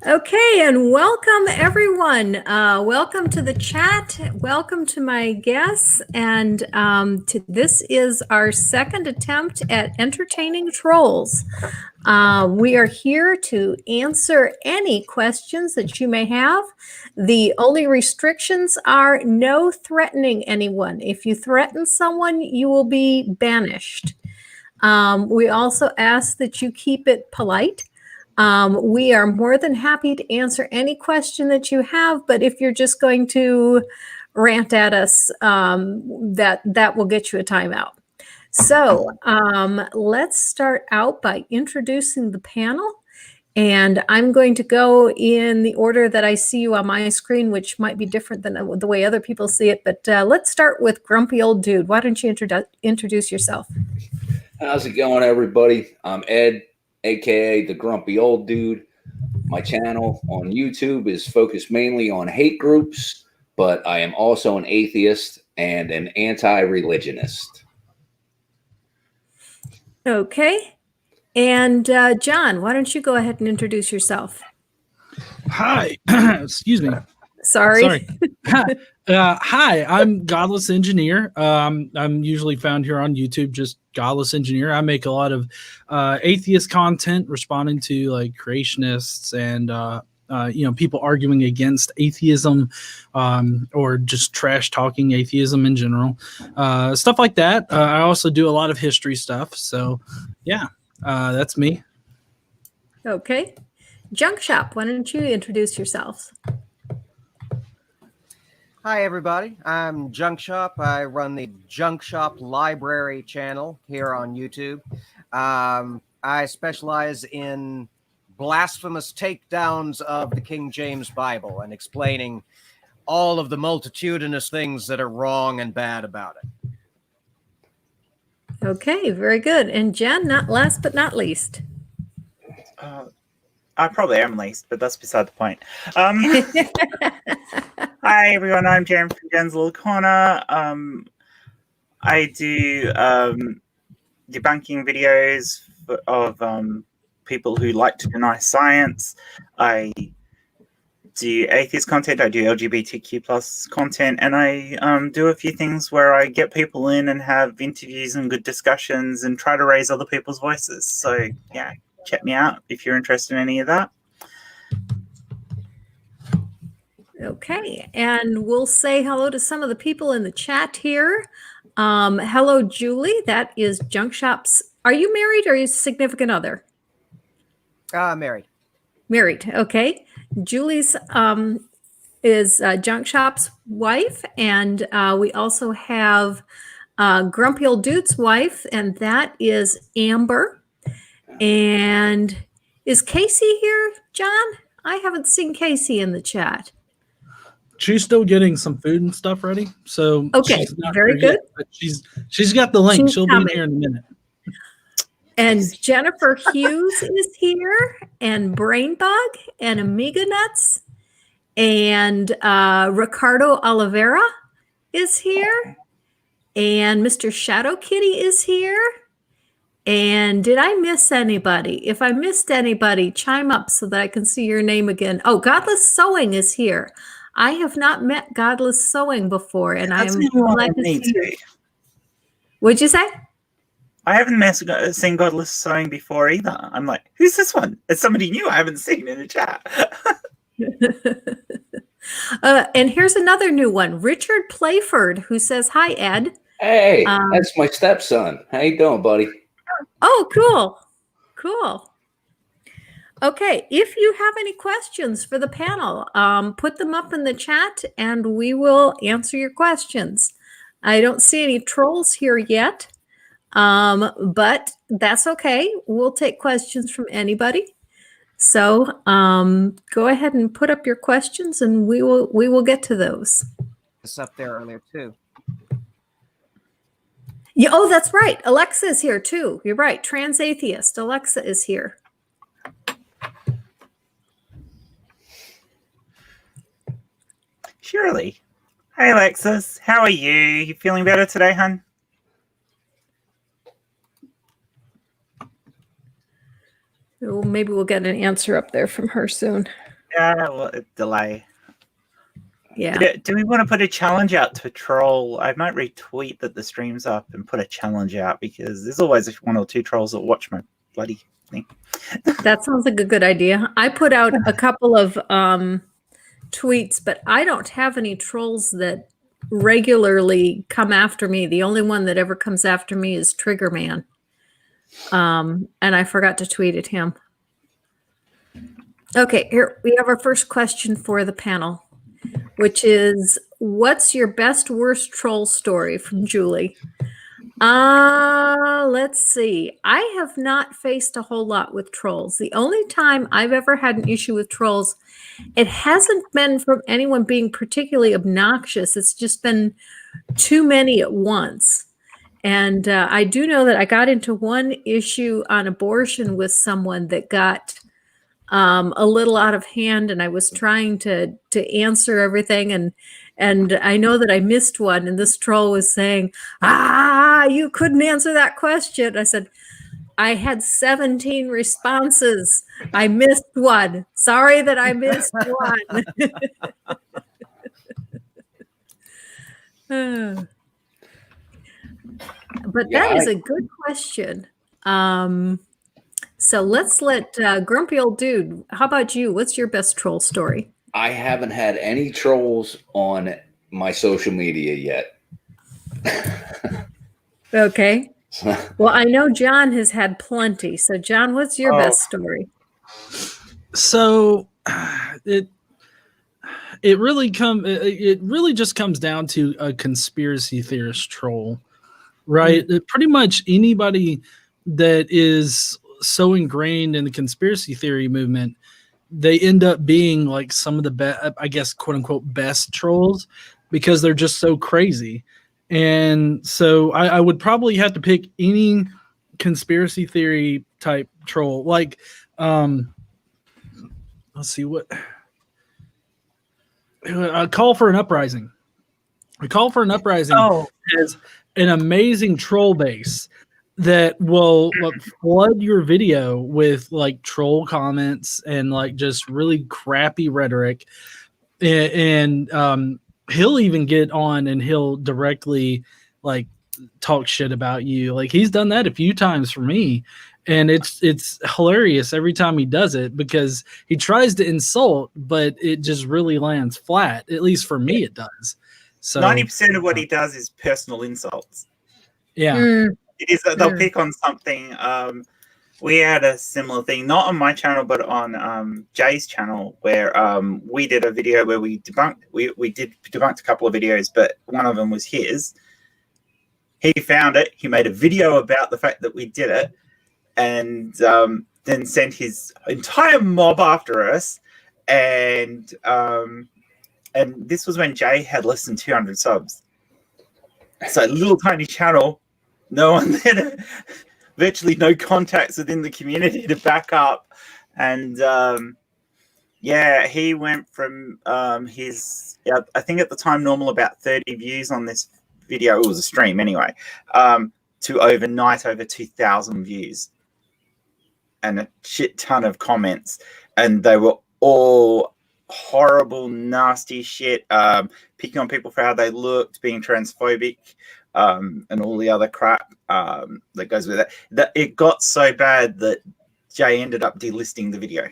Okay, and welcome everyone. Welcome to the chat. Welcome to my guests. And this is our second attempt at entertaining trolls. We are here to answer any questions that you may have. The only restrictions are no threatening anyone. If you threaten someone, you will be banished. We also ask that you keep it polite. We are more than happy to answer any question that you have, but if you're just going to rant at us, that will get you a timeout. So let's start out by introducing the panel. And I'm going to go in the order that I see you on my screen, which might be different than the way other people see it. But let's start with Grumpy Old Dude. Why don't you introduce yourself? How's it going, everybody? I'm Ed, aka the Grumpy Old Dude. My channel on YouTube is focused mainly on hate groups, but I am also an atheist and an anti-religionist. Okay. And John, why don't you go ahead and introduce yourself? Hi. Excuse me. Sorry. Hi, I'm Godless Engineer. I'm usually found here on YouTube, just Godless Engineer. I make a lot of atheist content responding to like creationists and people arguing against atheism or just trash talking atheism in general. Stuff like that. I also do a lot of history stuff. So yeah, that's me. Okay. Junkshop, why don't you introduce yourselves? Hi, everybody. I'm Junkshop. I run the Junkshop Library channel here on YouTube. I specialize in blasphemous takedowns of the King James Bible and explaining all of the multitudinous things that are wrong and bad about it. Okay, very good. And Jen, not last but not least. I probably am least, but that's beside the point. Hi, everyone. I'm Jeremy from Jen's Little Corner. I do debunking videos of people who like to deny science. I do atheist content. I do LGBTQ plus content, and I do a few things where I get people in and have interviews and good discussions and try to raise other people's voices. So yeah, check me out if you're interested in any of that. Okay, and we'll say hello to some of the people in the chat here. Hello, Julie. That is Junkshop's. Are you married or is significant other? Married. Married. Okay. Julie's is Junkshop's wife, and we also have Grumpy Old Dude's wife, and that is Amber. And is Casey here, John? I haven't seen Casey in the chat. She's still getting some food and stuff ready. So okay, very good. Yet, but she's got the link. She'll be here in a minute. And Jennifer Hughes is here, and Brainbug, and Amiga Nuts, and Ricardo Oliveira is here, and Mr. Shadow Kitty is here. And did I miss anybody? If I missed anybody, chime up so that I can see your name again. Oh, Godless Sewing is here. I have not met Godless Sewing before, and I'm glad to see you. What'd you say? I haven't seen Godless Sewing before either. I'm like, who's this one? It's somebody new I haven't seen in the chat. And here's another new one, Richard Playford, who says, hi, Ed. Hey, that's my stepson. How you doing, buddy? Oh, cool. Cool. Okay, if you have any questions for the panel, put them up in the chat and we will answer your questions. I don't see any trolls here yet, but that's okay. We'll take questions from anybody. So go ahead and put up your questions and we will get to those. It's up there earlier too. Yeah, oh, that's right. Alexa is here too. You're right. Trans Atheist. Alexa is here. Shirley. Hey, Alexis. How are you? You feeling better today, hun? Well, maybe we'll get an answer up there from her soon. Yeah, well, delay. Yeah. Do we want to put a challenge out to troll? I might retweet that the stream's up and put a challenge out because there's always one or two trolls that watch my bloody thing. That sounds like a good idea. I put out a couple of tweets, but I don't have any trolls that regularly come after me. The only one that ever comes after me is Trigger Man. And I forgot to tweet at him. Okay, here we have our first question for the panel, which is, what's your best worst troll story, from Julie? Let's see. I have not faced a whole lot with trolls. The only time I've ever had an issue with trolls, it hasn't been from anyone being particularly obnoxious. It's just been too many at once. And I do know that I got into one issue on abortion with someone that got a little out of hand, and I was trying to answer everything, and I know that I missed one, and this troll was saying, you couldn't answer that question. I said, I had 17 responses. I missed one. Sorry that I missed one. But that is a good question. So let's let Grumpy Old Dude, how about you? What's your best troll story? I haven't had any trolls on my social media yet. Okay. Well, I know John has had plenty. So John, what's your best story? So it really just comes down to a conspiracy theorist troll, right? Pretty much anybody that is so ingrained in the conspiracy theory movement, they end up being like some of the best, I guess, quote unquote, best trolls, because they're just so crazy. And so I would probably have to pick any conspiracy theory type troll. Like, let's see what. A Call for an Uprising. A Call for an Uprising has an amazing troll base that will flood your video with like troll comments and like just really crappy rhetoric. And he'll even get on and he'll directly like talk shit about you. Like he's done that a few times for me. And it's hilarious every time he does it, because he tries to insult, but it just really lands flat. At least for me, it does. So 90% of what he does is personal insults. Yeah. It is. They'll pick on something. We had a similar thing, not on my channel, but on Jay's channel, where we did a video where we debunked. We did debunked a couple of videos, but one of them was his. He found it. He made a video about the fact that we did it, and then sent his entire mob after us. And this was when Jay had less than 200 subs. So little tiny channel. No one there, virtually no contacts within the community to back up. And he went from I think at the time normal about 30 views on this video, it was a stream anyway, to overnight over 2,000 views and a shit ton of comments. And they were all horrible, nasty shit, picking on people for how they looked, being transphobic, and all the other crap that goes with it. That it got so bad that Jay ended up delisting the video.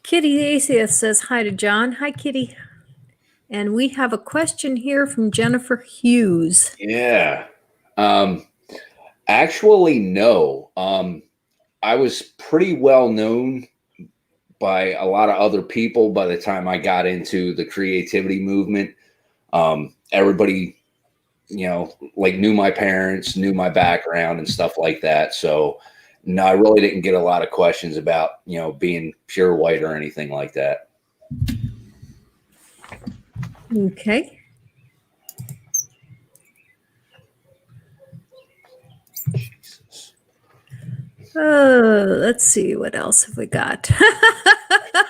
Kitty the Atheist says hi to John. Hi, Kitty. And we have a question here from Jennifer Hughes. Yeah. Actually, no. I was pretty well known by a lot of other people by the time I got into the creativity movement. Everybody, knew my parents, knew my background and stuff like that. So no, I really didn't get a lot of questions about, being pure white or anything like that. Okay. Jesus. Let's see, what else have we got?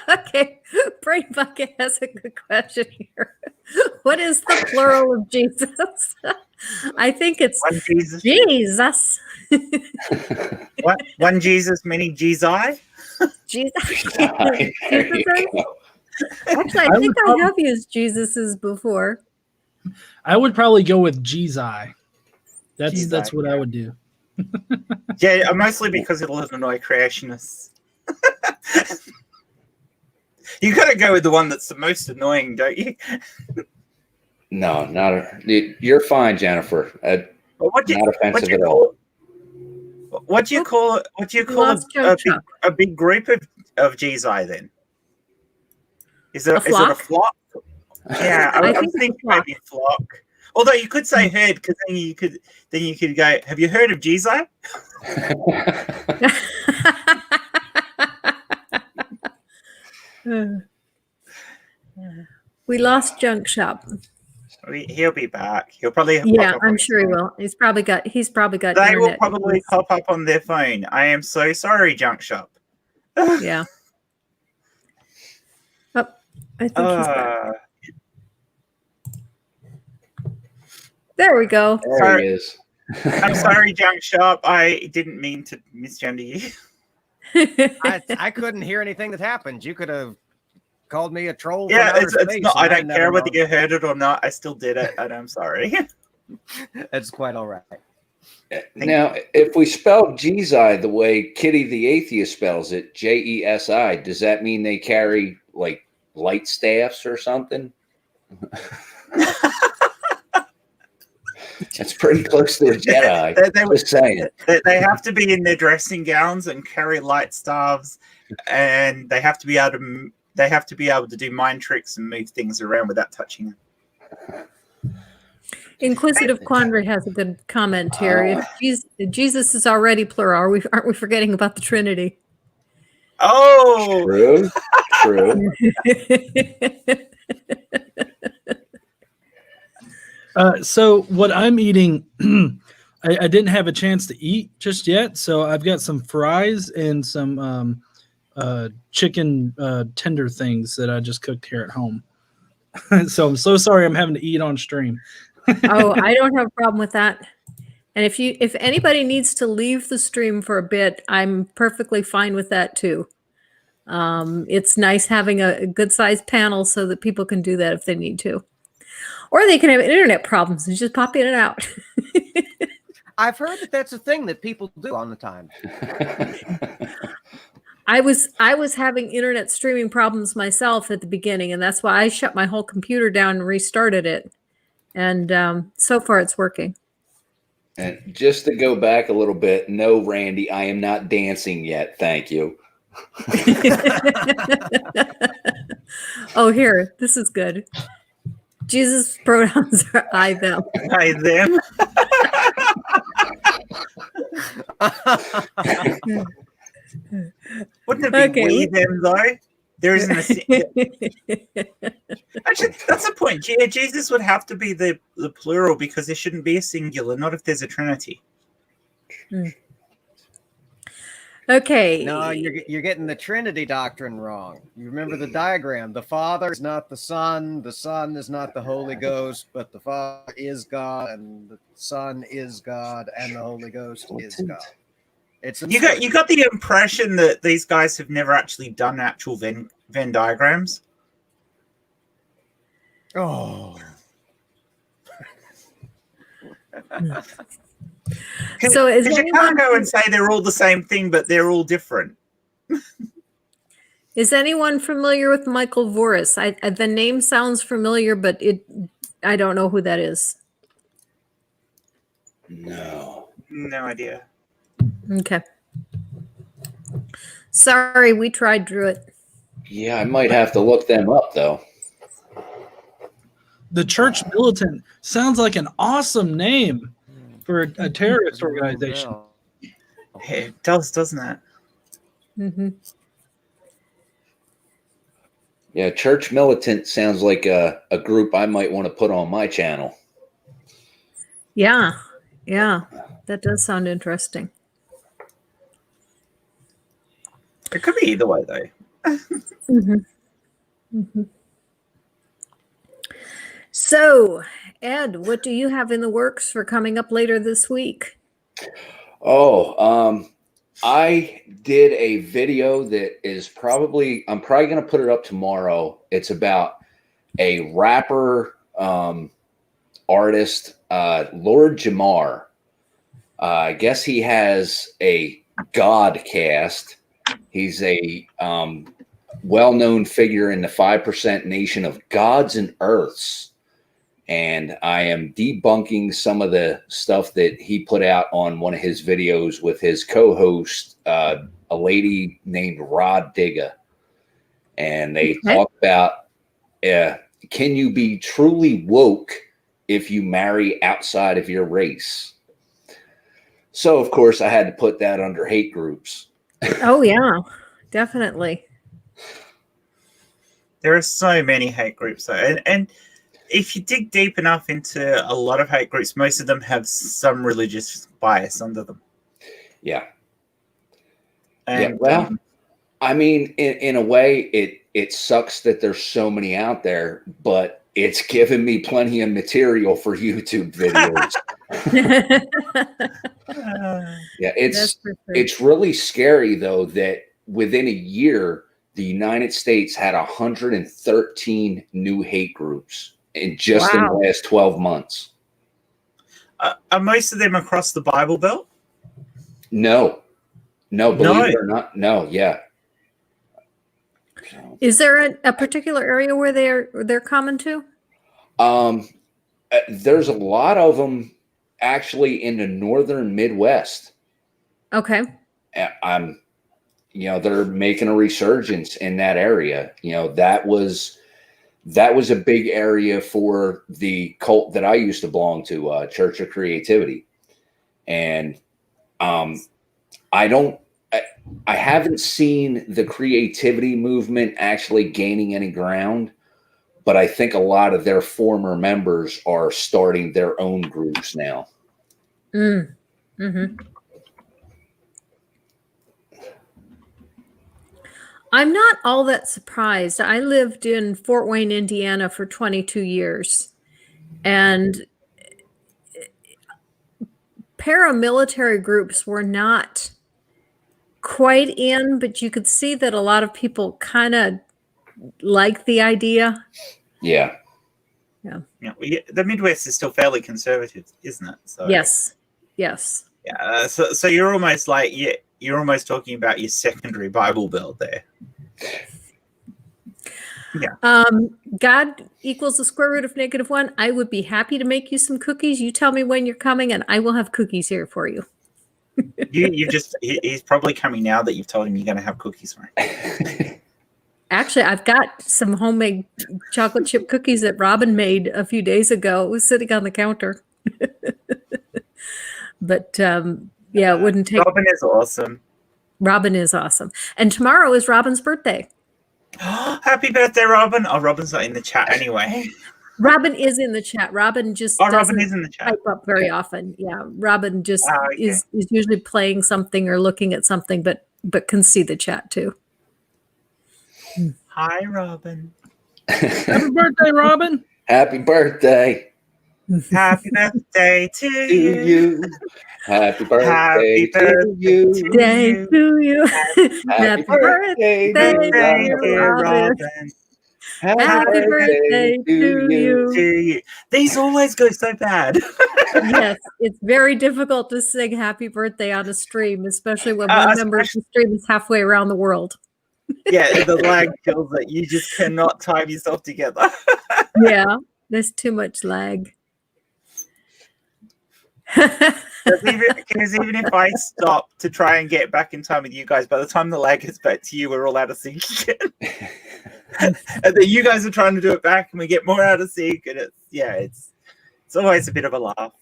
Okay, Brain Bucket has a good question here. What is the plural of Jesus? I think it's One Jesus. Jesus. One Jesus, many Jesus. Jesus. There you Jesus's? go. Actually, I think I have used Jesus's before. I would probably go with Jesus. That's Jesus, what I would do. Yeah, mostly because it'll annoy creationists. You got to go with the one that's the most annoying, don't you? No, you're fine, Jennifer. Well, what do Not you offensive at call? all. What do you call? What do you call Lost Junkshop. a big group of GZI then? Is it a flock? flock? Yeah, I I was think it's a thinking flock. maybe flock. Although you could say herd, because then you could go. Have you heard of GZI? We lost Junkshop. He'll be back. He'll probably Yeah, pop up on I'm his sure he phone. will. He's probably got They will internet probably issues. pop up on their phone. I am so sorry, Junkshop. Yeah. Oh, I think he's back. There we go. There he is. I'm sorry, Junkshop. I didn't mean to misgender you. I couldn't hear anything that happened. You could have called me a troll. Yeah, from outer it's space, not. and I don't I'd never care whether known. you heard it or not. I still did it, and I'm sorry. It's quite all right. Now, if we spell Jesus the way Kitty the Atheist spells it, Jesi, does that mean they carry like light staffs or something? That's pretty close to a Jedi. Just saying. They have to be in their dressing gowns and carry light staves, and they have to be able to do mind tricks and move things around without touching them. Inquisitive Quandary has a good comment here. If Jesus is already plural, aren't we forgetting about the Trinity? Oh, True. So what I'm eating, I didn't have a chance to eat just yet. So I've got some fries and some chicken tender things that I just cooked here at home. So I'm so sorry I'm having to eat on stream. Oh, I don't have a problem with that. And if anybody needs to leave the stream for a bit, I'm perfectly fine with that too. It's nice having a good sized panel so that people can do that if they need to. Or they can have internet problems and just pop in and out. I've heard that that's a thing that people do on the time. I was having internet streaming problems myself at the beginning, and that's why I shut my whole computer down and restarted it. And so far, it's working. And just to go back a little bit, no, Randy, I am not dancing yet. Thank you. Oh, here, this is good. Jesus' pronouns are I, them. I them. Wouldn't it be we them though? There isn't a. Actually, that's the point. Yeah, Jesus would have to be the plural because there shouldn't be a singular. Not if there's a trinity. Okay. No, you're getting the Trinity doctrine wrong. You remember the diagram. The Father is not the Son is not the Holy Ghost, but the Father is God, and the Son is God, and the Holy Ghost is God. You got the impression that these guys have never actually done actual Venn diagrams. Oh. So is you can't go and say they're all the same thing, but they're all different. Is anyone familiar with Michael Voris? The name sounds familiar, but I don't know who that is. No idea. Okay. Sorry, we tried, Druid. Yeah, I might have to look them up though. The Church Militant sounds like an awesome name for a terrorist organization. It does, doesn't it? Mm-hmm. Yeah, Church Militant sounds like a group I might want to put on my channel. Yeah, that does sound interesting. It could be either way, though. Mm-hmm. Mm-hmm. So, Ed, what do you have in the works for coming up later this week? Oh, I did a video that is I'm probably going to put it up tomorrow. It's about a rapper, artist, Lord Jamar. I guess he has a Godcast. He's a well-known figure in the 5% nation of gods and earths. And I am debunking some of the stuff that he put out on one of his videos with his co-host, a lady named Rod Digga. And they talk about, can you be truly woke if you marry outside of your race? So, of course, I had to put that under hate groups. Oh, yeah, definitely. There are so many hate groups, though. And if you dig deep enough into a lot of hate groups, most of them have some religious bias under them. Yeah. And, yeah. Well, I mean, in a way, it sucks that there's so many out there, but it's given me plenty of material for YouTube videos. Yeah, it's really scary, though, that within a year, the United States had 113 new hate groups in just in the last 12 months. Are most of them across the Bible Belt? No, believe it or not. No, yeah. Is there a particular area where they're common to? There's a lot of them actually in the northern Midwest. Okay. They're making a resurgence in that area. That was a big area for the cult that I used to belong to, Church of Creativity. And I haven't seen the creativity movement actually gaining any ground, but I think a lot of their former members are starting their own groups now. Mm-hmm. I'm not all that surprised. I lived in Fort Wayne, Indiana for 22 years, and paramilitary groups were not quite in, but you could see that a lot of people kind of like the idea. Yeah. The Midwest is still fairly conservative, isn't it? So, yes. Yeah. So you're almost like, you're almost talking about your secondary Bible Belt there. Yeah. God equals the square root of -1. I would be happy to make you some cookies. You tell me when you're coming, and I will have cookies here for you. He's probably coming now that you've told him you're going to have cookies for him. Actually, I've got some homemade chocolate chip cookies that Robin made a few days ago. It was sitting on the counter. But it wouldn't take. Robin is awesome. Robin is awesome. And tomorrow is Robin's birthday. Happy birthday, Robin. Oh, Robin's not in the chat anyway. Robin is in the chat. Robin just Robin is in the chat. Type up very often. Yeah, Robin just is usually playing something or looking at something, but can see the chat too. Hi, Robin. Happy birthday, Robin. Happy birthday. Happy birthday to you. Happy birthday to you. Day to you. Happy birthday, dear Robin. Happy birthday to you. These always go so bad. Yes, it's very difficult to sing happy birthday on a stream, especially when one member of the stream is halfway around the world. Yeah, the lag kills it. You just cannot time yourself together. Yeah, there's too much lag. Because even if I stop to try and get back in time with you guys, by the time the lag gets back to you, we're all out of sync again. And then you guys are trying to do it back, and we get more out of sync, and it's always a bit of a laugh.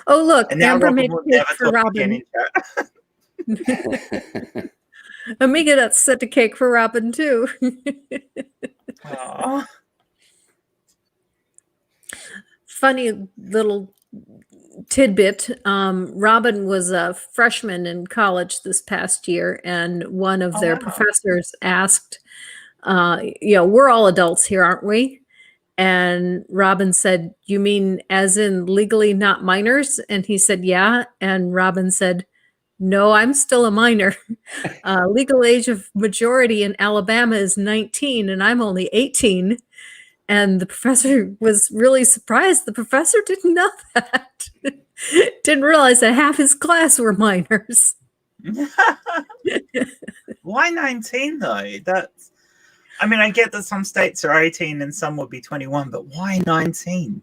Oh, look, and now Amber Robin made will a cake never for talk Robin. again in chat. Amiga, that's set a cake for Robin too. Aww. Funny little tidbit. Robin was a freshman in college this past year, and one of their professors asked, we're all adults here, aren't we? And Robin said, "You mean as in legally not minors?" And he said, "Yeah." And Robin said, "No, I'm still a minor. Legal age of majority in Alabama is 19, and I'm only 18." And the professor was really surprised. The professor didn't know that. Didn't realize that half his class were minors. Why 19 though? That's, I mean, I get that some states are 18 and some would be 21, but why 19?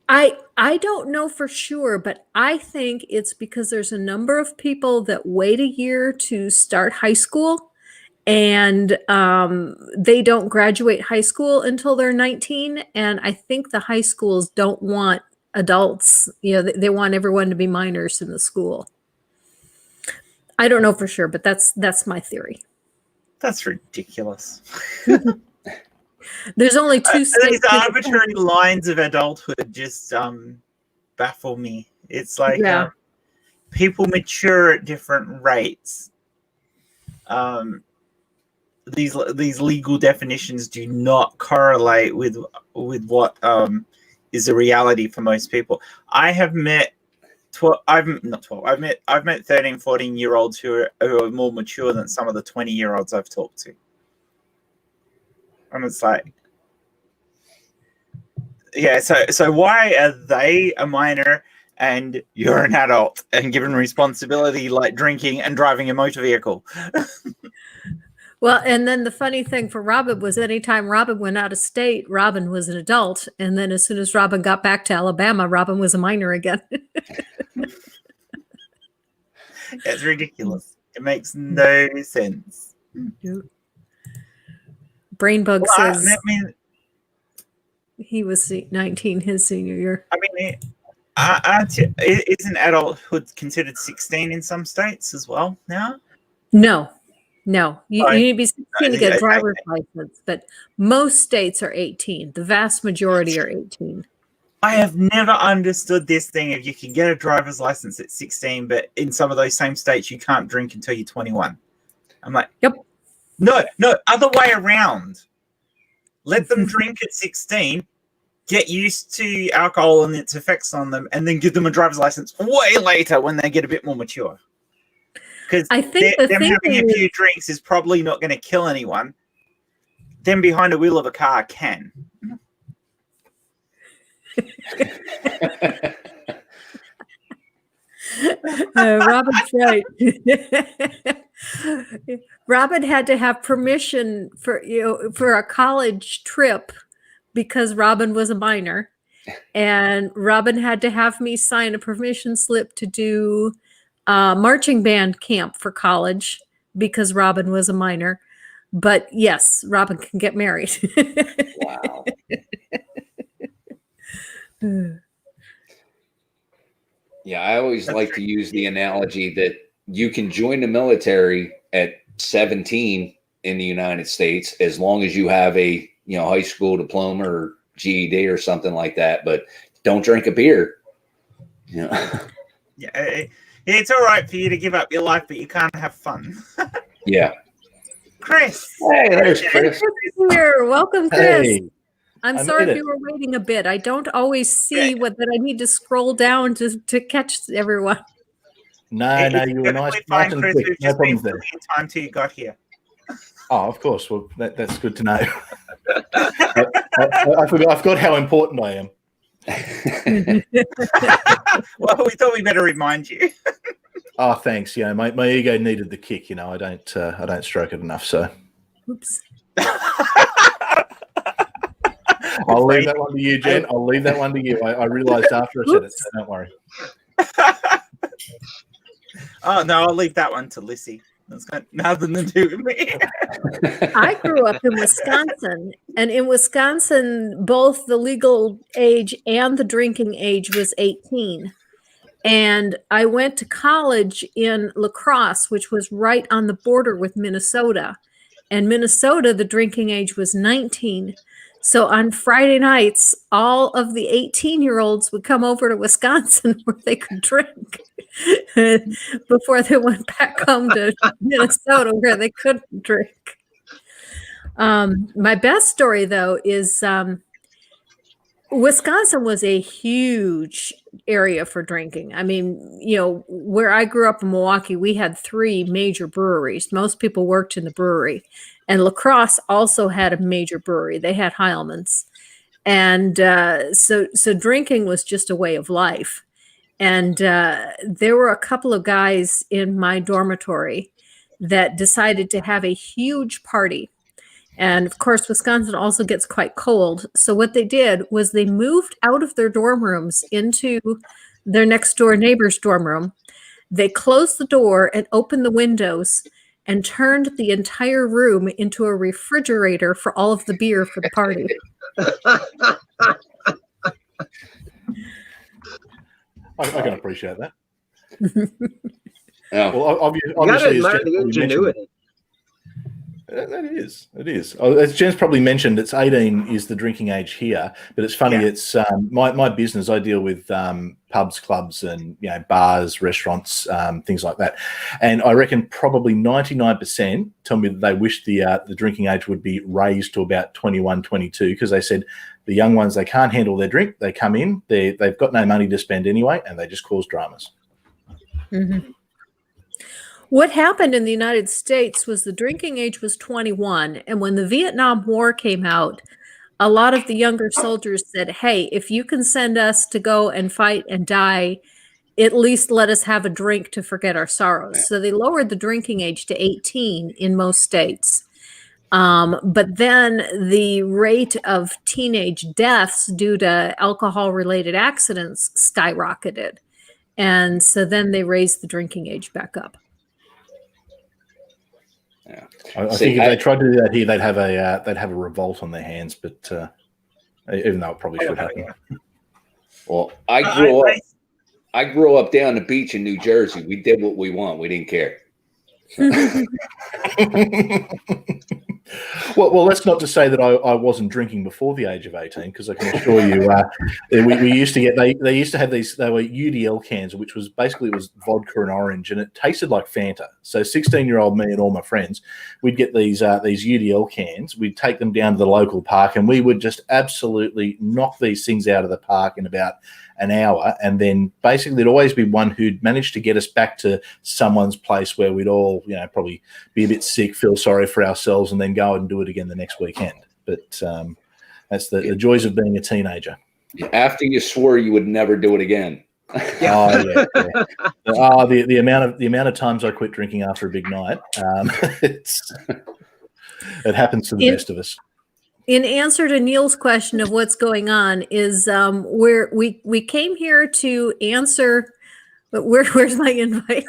I don't know for sure, but I think it's because there's a number of people that wait a year to start high school, and they don't graduate high school until they're 19. And I think the high schools don't want adults. They want everyone to be minors in the school. I don't know for sure, but that's my theory. That's ridiculous. There's only two states. These arbitrary lines of adulthood just baffle me. It's like people mature at different rates. These legal definitions do not correlate with what is the reality for most people. I have met 12. I've met 13, 14-year-olds who are more mature than some of the 20-year-olds I've talked to. And it's like, yeah, so why are they a minor and you're an adult and given responsibility like drinking and driving a motor vehicle? Well, and then the funny thing for Robin was anytime Robin went out of state, Robin was an adult. And then as soon as Robin got back to Alabama, Robin was a minor again. It's ridiculous. It makes no sense. Brainbug says I mean, he was 19 his senior year. I mean, isn't adulthood considered 16 in some states as well now? No. You need to be 16 to get a driver's license, but most states are 18. The vast majority are 18. I have never understood this thing if you can get a driver's license at 16, but in some of those same states you can't drink until you're 21. I'm like, yep. No, other way around. Let them drink at 16, get used to alcohol and its effects on them, and then give them a driver's license way later when they get a bit more mature. Because I think them having a few drinks is probably not going to kill anyone. Them behind the wheel of a car can. Robin's right. Robin had to have permission for a college trip because Robin was a minor, and Robin had to have me sign a permission slip to do marching band camp for college because Robin was a minor. But yes, Robin can get married. Wow. Yeah, I always like to use the analogy that you can join the military at 17 in the United States as long as you have a high school diploma or GED or something like that, but don't drink a beer. Yeah, it's all right for you to give up your life, but you can't have fun. Yeah. Chris. Hey, there's Chris. Here. Welcome, Chris. Hey, I'm sorry if you were waiting a bit. I don't always see that I need to scroll down to catch everyone. No, you were nice. Fine, And Chris. quick. We've No just been problems there. filling time till you got here. Oh, of course. Well, that's good to know. I forgot how important I am. Well, we thought we better remind you. Oh, thanks. My ego needed the kick. I don't stroke it enough. So Oops. I'll leave that one to you, Jen. I'll leave that one to you. I realised after I said it, so don't worry. Oh no, I'll leave that one to Lissy. That's got nothing to do with me. I grew up in Wisconsin, and in Wisconsin, both the legal age and the drinking age was 18. And I went to college in La Crosse, which was right on the border with Minnesota. And Minnesota, the drinking age was 19. So on Friday nights, all of the 18-year-olds would come over to Wisconsin where they could drink before they went back home to Minnesota where they couldn't drink. My best story, though, is Wisconsin was a huge area for drinking. I mean, where I grew up in Milwaukee, we had 3 major breweries. Most people worked in the brewery. And La Crosse also had a major brewery. They had Heilmann's. And so drinking was just a way of life. And there were a couple of guys in my dormitory that decided to have a huge party. And of course, Wisconsin also gets quite cold. So what they did was they moved out of their dorm rooms into their next door neighbor's dorm room. They closed the door and opened the windows and turned the entire room into a refrigerator for all of the beer for the party. I can appreciate that. Yeah. Well, You obviously, gotta as admire Jen the probably ingenuity. It is. As Jen's probably mentioned, it's 18 is the drinking age here. But it's funny. Yeah. It's my business. I deal with pubs, clubs, and bars, restaurants, things like that. And I reckon probably 99% tell me that they wish the drinking age would be raised to about 21, 22, because they said the young ones, they can't handle their drink. They come in, they've got no money to spend anyway, and they just cause dramas. Mm-hmm. What happened in the United States was the drinking age was 21. And when the Vietnam War came out, a lot of the younger soldiers said, hey, if you can send us to go and fight and die, at least let us have a drink to forget our sorrows. So they lowered the drinking age to 18 in most states. But then the rate of teenage deaths due to alcohol-related accidents skyrocketed. And so then they raised the drinking age back up. Yeah. I think if they tried to do that here, they'd have a revolt on their hands. But even though it probably should happen. Well, I grew up down the beach in New Jersey. We did what we want. We didn't care. Well, that's not to say that I wasn't drinking before the age of 18, because I can assure you, we used to get they used to have these. They were UDL cans, which was basically it was vodka and orange, and it tasted like Fanta. So 16-year-old me and all my friends, we'd get these UDL cans. We'd take them down to the local park, and we would just absolutely knock these things out of the park in about an hour. And then basically there'd always be one who'd managed to get us back to someone's place where we'd all, probably be a bit sick, feel sorry for ourselves, and then go and do it again the next weekend. But that's the joys of being a teenager. After you swore you would never do it again. Yeah. The amount of times I quit drinking after a big night, it happens to the best of us. In answer to Neil's question of what's going on is we came here to answer, but where's my invite?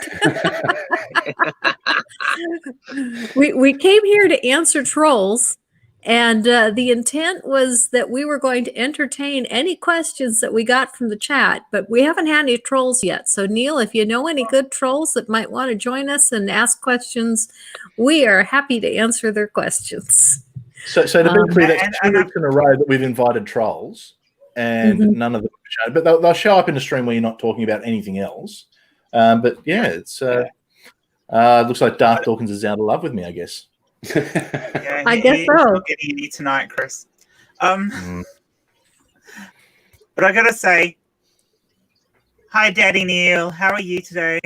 we came here to answer trolls, and the intent was that we were going to entertain any questions that we got from the chat, but we haven't had any trolls yet. So Neil, if you know any good trolls that might want to join us and ask questions, we are happy to answer their questions. So to be clear, that's 2 weeks in a row that we've invited trolls, and none of them have shown. But they'll show up in a stream where you're not talking about anything else. But yeah, it's looks like Darth Dawkins is out of love with me, I guess. Yeah, I guess so. He's not getting any tonight, Chris. But I gotta say, hi, Daddy Neil. How are you today?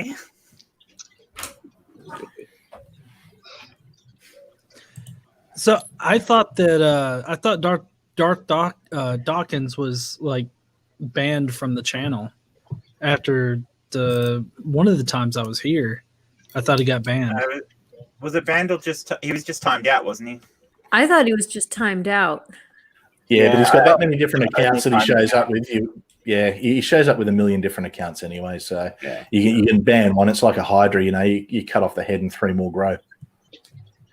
So I thought that Darth Dawkins was like banned from the channel after one of the times I was here. I thought he got banned. Was it banned or he was just timed out, wasn't he? I thought he was just timed out. Yeah, but he's got that many different accounts that he shows up with. Yeah, he shows up with a million different accounts anyway. So you can ban one. It's like a hydra, you cut off the head and 3 more grow.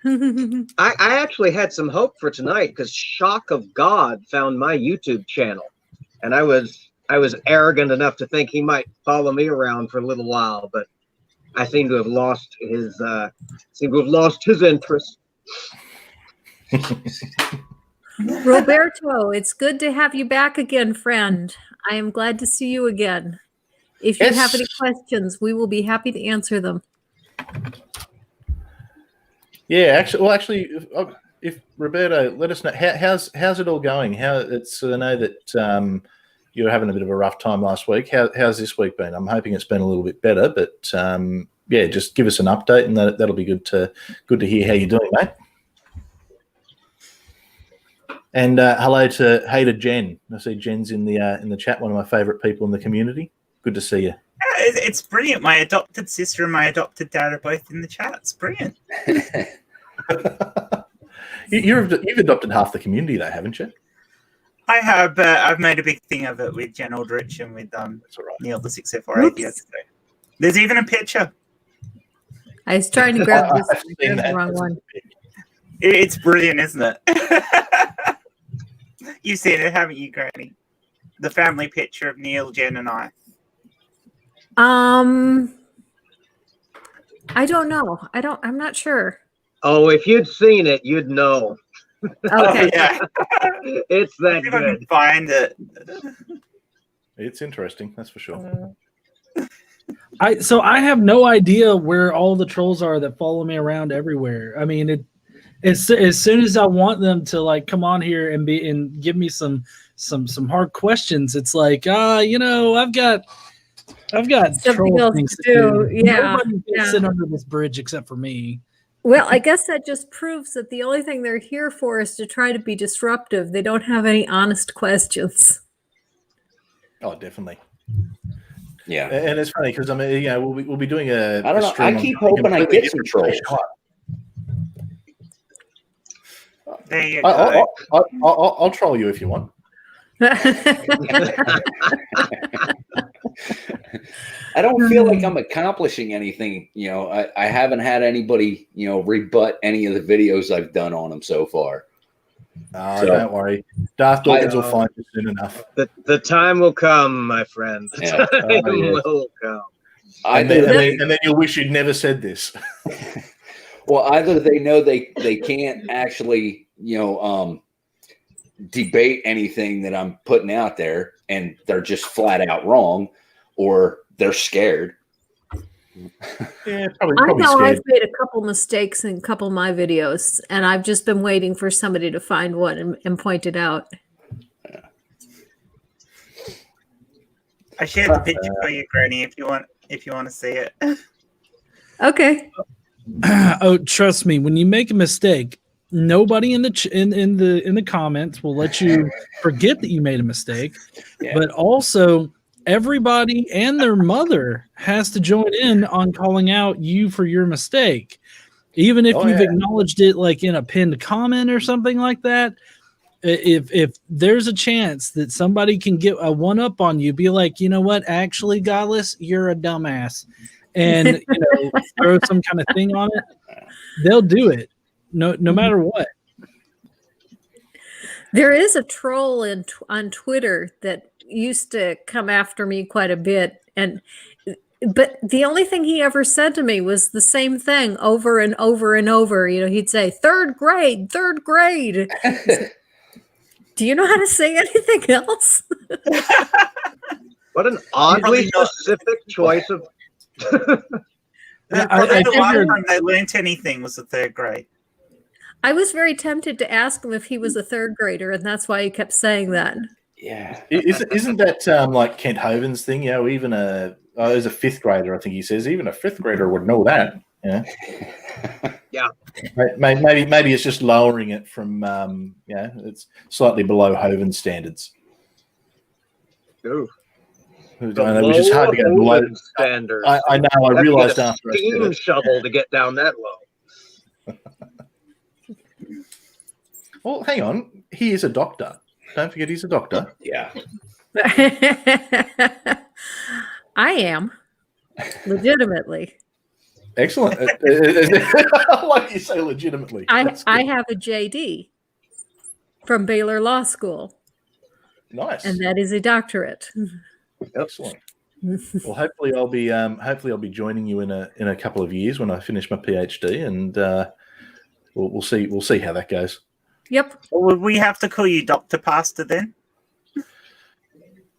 I actually had some hope for tonight because Shock of God found my YouTube channel, and I was arrogant enough to think he might follow me around for a little while, but I seem to have lost his interest. Roberto, it's good to have you back again, friend. I am glad to see you again. If you have any questions, we will be happy to answer them. Yeah, actually, if Roberto, let us know how's it all going. How it's I know that you were having a bit of a rough time last week. How's this week been? I'm hoping it's been a little bit better, but yeah, just give us an update, and that'll be good to hear how you're doing, mate. And hello to Jen. I see Jen's in the chat. One of my favourite people in the community. Good to see you. It's brilliant. My adopted sister and my adopted dad are both in the chat. It's brilliant. You've adopted half the community, though, haven't you? I have, but I've made a big thing of it with Jen Aldrich and with Neil the 604 Atheist. There's even a picture. I was trying to grab this. The wrong one. It's brilliant, isn't it? You've seen it, haven't you, Granny? The family picture of Neil, Jen, and I. I don't know. I'm not sure. Oh, if you'd seen it, you'd know. Okay. Oh, yeah. It's that If I good. can find it. It's interesting, that's for sure. So I have no idea where all the trolls are that follow me around everywhere. I mean, as soon as I want them to like come on here and give me some hard questions, it's like I've got Something troll else things to do. Yeah. Nobody gets in under this bridge except for me. Well, I guess that just proves that the only thing they're here for is to try to be disruptive. They don't have any honest questions. Oh, definitely. Yeah. And it's funny because I mean, we'll be doing a. I don't know. I keep hoping I get some trolls. There you go. I'll troll you if you want. I don't feel like I'm accomplishing anything. I haven't had anybody, rebut any of the videos I've done on them so far. So, don't worry. Darth Dawkins will find you soon enough. The time will come, my friend. The Yeah. time yes. will come. And then you'll wish you'd never said this. Well, either they know they can't actually, debate anything that I'm putting out there, and they're just flat out wrong, or they're scared. Yeah, I probably know scared. I've made a couple mistakes in a couple of my videos, and I've just been waiting for somebody to find one and point it out. I shared the picture for you, Granny, if you want to see it. Okay. Oh, trust me, when you make a mistake, nobody in the comments will let you forget that you made a mistake. Yeah. But also everybody and their mother has to join in on calling out you for your mistake. Even if you've acknowledged it like in a pinned comment or something like that, if there's a chance that somebody can get a one up on you, be like, you know what, actually, Godless, you're a dumbass, and throw some kind of thing on it, they'll do it no matter what. There is a troll on Twitter that used to come after me quite a bit, but the only thing he ever said to me was the same thing over and over and over. He'd say third grade. Do you know how to say anything else? What an oddly specific choice of. I The last figured- time they learnt anything was the third grade. I was very tempted to ask him if he was a third grader, and that's why he kept saying that. Yeah. Isn't that like Kent Hovind's thing? Even as a fifth grader, I think he says, even a fifth grader would know that. Yeah. Yeah. Maybe it's just lowering it from it's slightly below Hovind standards. Ooh. Which is hard to get below. Standards. I know. I Have to realized get a after I said steam it. shovel to get down that low. Well, hang on. He is a doctor. Don't forget he's a doctor. Yeah. I am legitimately. Excellent. I like you say legitimately. That's I good. have a JD from Baylor Law School, Nice. and that is a doctorate. Excellent. Well, hopefully I'll be joining you in a couple of years when I finish my PhD, and we'll see how that goes. Yep. Would we have to call you Dr. Pastor then?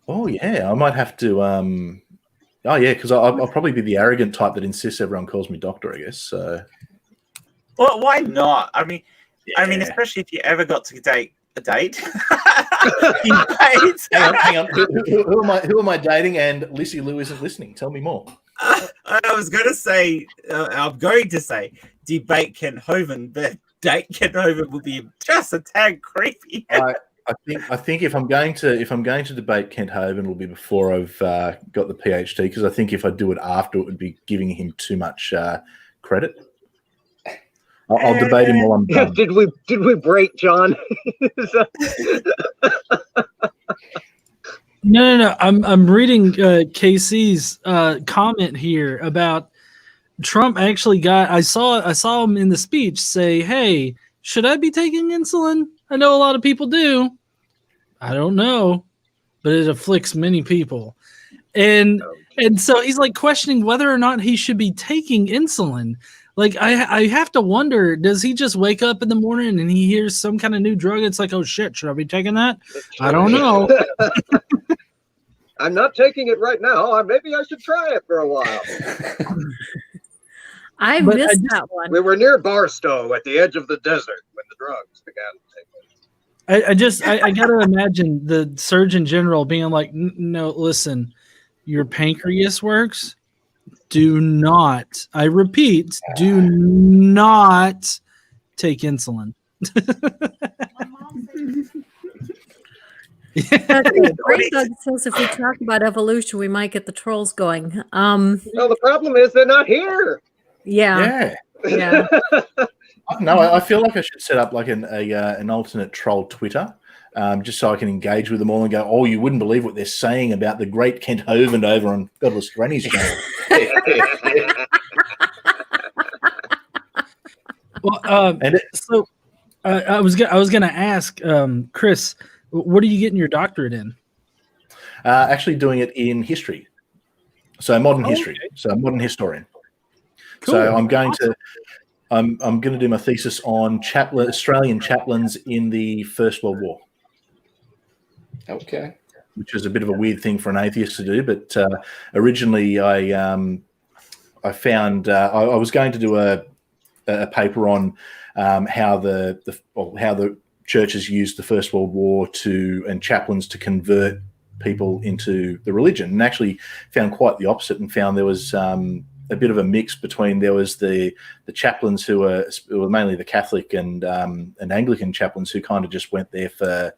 Oh yeah, I might have to. Oh yeah, because I'll probably be the arrogant type that insists everyone calls me doctor. I guess so. Well, why not? I mean, I mean, especially if you ever got to date a date. Hang on. Who am I dating? And Lissy Lou isn't listening. Tell me more. I was going to say, debate Ken Hovind, but date Ken Hovind will be just a tad creepy. I think if I'm going to debate Kent Hovind, it'll be before I've got the PhD, because I think if I do it after, it would be giving him too much credit. I'll debate him while I'm done. Did we break John? No. I'm reading KC's comment here about Trump actually got. I saw him in the speech say, "Hey, should I be taking insulin? I know a lot of people do. I don't know, but it afflicts many people." And so he's like questioning whether or not he should be taking insulin. Like, I have to wonder, does he just wake up in the morning and he hears some kind of new drug? It's like, oh shit, should I be taking that? I don't know. I'm not taking it right now. Maybe I should try it for a while. I missed that one. We were near Barstow at the edge of the desert when the drugs began to take place. I got to imagine the Surgeon General being like, no, listen, your pancreas works. Do not, I repeat, do not take insulin. Great Doug says if we talk about evolution, we might get the trolls going. Well, the problem is they're not here. Yeah. No, I feel like I should set up like an alternate troll Twitter, just so I can engage with them all and go, oh, you wouldn't believe what they're saying about the great Kent Hovind over on Godless Granny's channel. Well, I was going to ask Chris, what are you getting your doctorate in? Actually doing it in history. So modern history. So I'm a modern historian. Cool. So I'm going to do my thesis on Australian chaplains in the First World War. Okay. Which is a bit of a weird thing for an atheist to do, but originally I found I was going to do a paper on how the churches used the First World War and chaplains to convert people into the religion, and actually found quite the opposite, and found there was a bit of a mix between there was the chaplains who were mainly the Catholic and Anglican chaplains who kind of just went there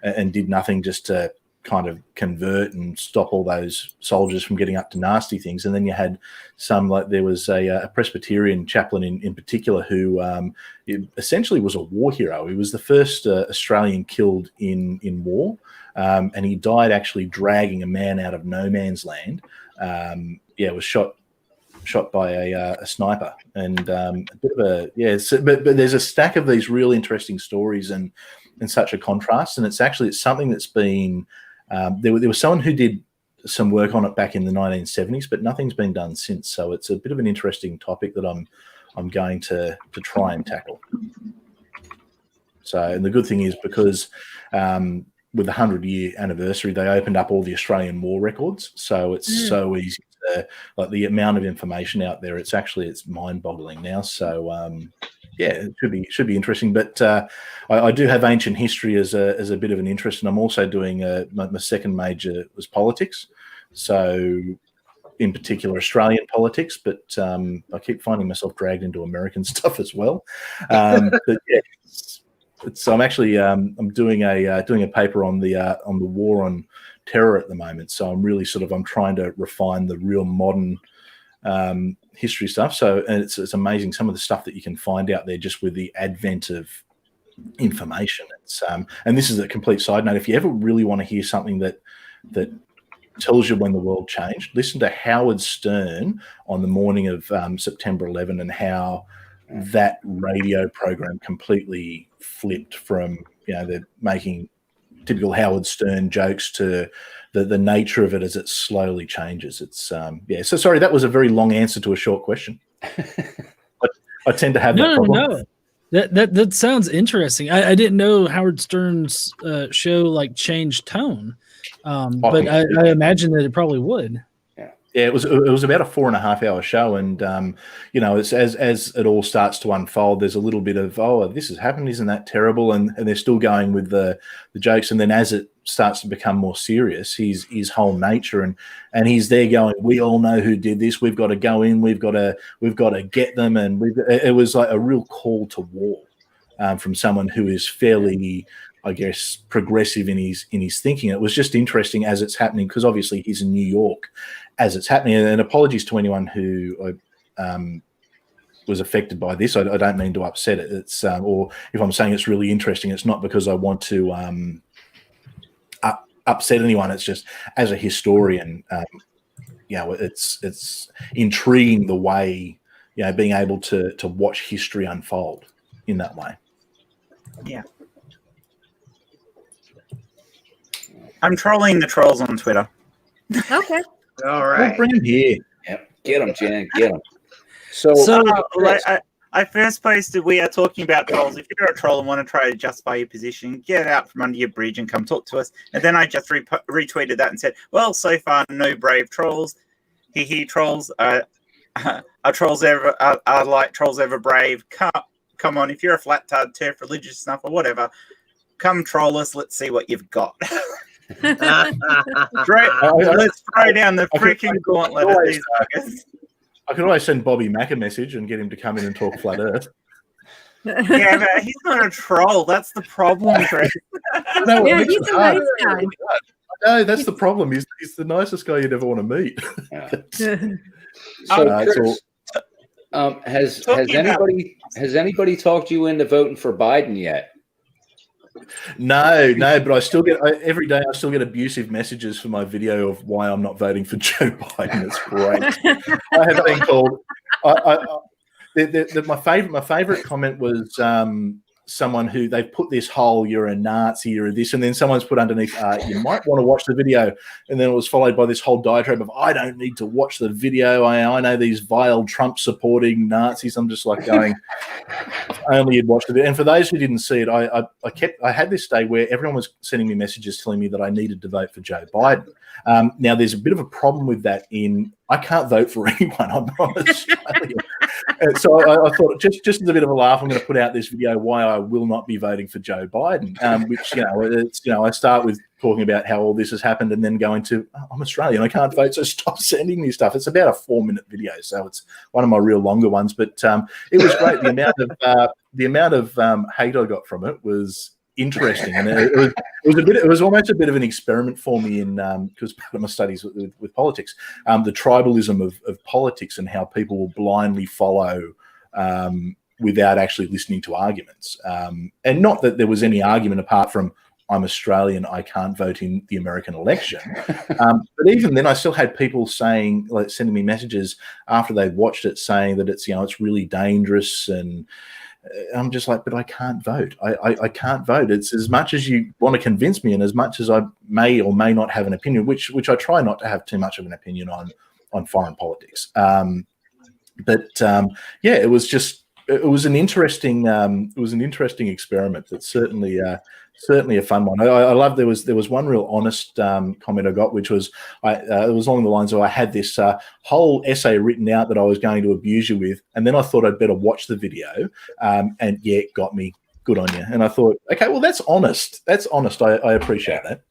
and did nothing just to kind of convert and stop all those soldiers from getting up to nasty things. And then you had some, like there was a Presbyterian chaplain in particular who essentially was a war hero. He was the first Australian killed in war, and he died actually dragging a man out of no man's land. Was shot by a sniper, and a bit of but there's a stack of these real interesting stories and such a contrast, and it's something that's been there was someone who did some work on it back in the 1970s, but nothing's been done since. So it's a bit of an interesting topic that I'm going to try and tackle. So, and the good thing is because with the 100-year anniversary, they opened up all the Australian war records, so it's so easy to, like, the amount of information out there. It's mind-boggling now. So it should be interesting. But I do have ancient history as a bit of an interest, and I'm also doing my second major was politics. So in particular Australian politics, but I keep finding myself dragged into American stuff as well. But yeah. I'm actually I'm doing a paper on the war on terror at the moment. So I'm really I'm trying to refine the real modern history stuff. So, and it's amazing some of the stuff that you can find out there just with the advent of information. It's and this is a complete side note. If you ever really want to hear something that tells you when the world changed, listen to Howard Stern on the morning of September 11 and how that radio program completely flipped from, they're making typical Howard Stern jokes to the nature of it as it slowly changes. It's so sorry, that was a very long answer to a short question. I tend to have that problem. No. That sounds interesting. I didn't know Howard Stern's show changed tone, but I imagine that it probably would. Yeah, Yeah, it was about a 4.5 hour show, and it's as it all starts to unfold, there's a little bit of, oh, this has happened, isn't that terrible? And they're still going with the jokes, and then as it starts to become more serious, his whole nature, and he's there going, we all know who did this. We've got to go in. We've got to get them, and it was like a real call to war from someone who is fairly, I guess, progressive in his thinking. It was just interesting as it's happening, because obviously he's in New York as it's happening. And apologies to anyone who was affected by this. I don't mean to upset it. It's or if I'm saying it's really interesting, it's not because I want to upset anyone. It's just as a historian, it's intriguing the way, being able to watch history unfold in that way. Yeah. I'm trolling the trolls on Twitter. Okay. All right. Bring him here. Yep. Get him, Jan. Get him. So I first posted, we are talking about trolls. If you're a troll and want to try to justify your position, get out from under your bridge and come talk to us. And then I just retweeted that and said, well, so far, no brave trolls. Trolls are trolls ever are like trolls ever brave. Come on, if you're a flat tard, turf, religious enough, or whatever, come troll us. Let's see what you've got. Let's throw down the freaking gauntlet at these buggers. I could always send Bobby Mack a message and get him to come in and talk flat Earth. Yeah, but he's not a troll. That's the problem, Chris. No, Yeah, he's a nice guy. No, that's the problem. He's the nicest guy you'd ever want to meet. So, Chris, has anybody talked you into voting for Biden yet? No, but I still get every day. I still get abusive messages for my video of why I'm not voting for Joe Biden. It's great. I have been called. My favorite comment was someone who they've put this whole "you're a Nazi" or this, and then someone's put underneath, "you might want to watch the video," and then it was followed by this whole diatribe of, "I don't need to watch the video. I know these vile Trump supporting Nazis." I'm just like going, only you'd watch the video. And for those who didn't see it, I had this day where everyone was sending me messages telling me that I needed to vote for Joe Biden. Now there's a bit of a problem with that. I can't vote for anyone. I'm not Australian. So I thought, just as a bit of a laugh, I'm going to put out this video why I will not be voting for Joe Biden. Which I start with talking about how all this has happened, and then go into, I'm Australian, I can't vote, so stop sending me stuff. It's about a 4-minute video, so it's one of my real longer ones. But it was great. The amount of hate I got from it was interesting, and it was almost a bit of an experiment for me in because part of my studies with politics, the tribalism of politics and how people will blindly follow without actually listening to arguments, and not that there was any argument apart from I'm Australian, I can't vote in the American election. But even then, I still had people saying, like, sending me messages after they'd watched it, saying that it's really dangerous, and I'm just like, but I can't vote. I can't vote. It's as much as you want to convince me, and as much as I may or may not have an opinion, which I try not to have too much of an opinion on foreign politics. It was an interesting experiment. That's certainly a fun one. I love there was one real honest comment I got, which was it was along the lines of, I had this whole essay written out that I was going to abuse you with, and then I thought I'd better watch the video, and yeah, it got me. Good on you. And I thought, okay, well, that's honest. That's honest. I appreciate that.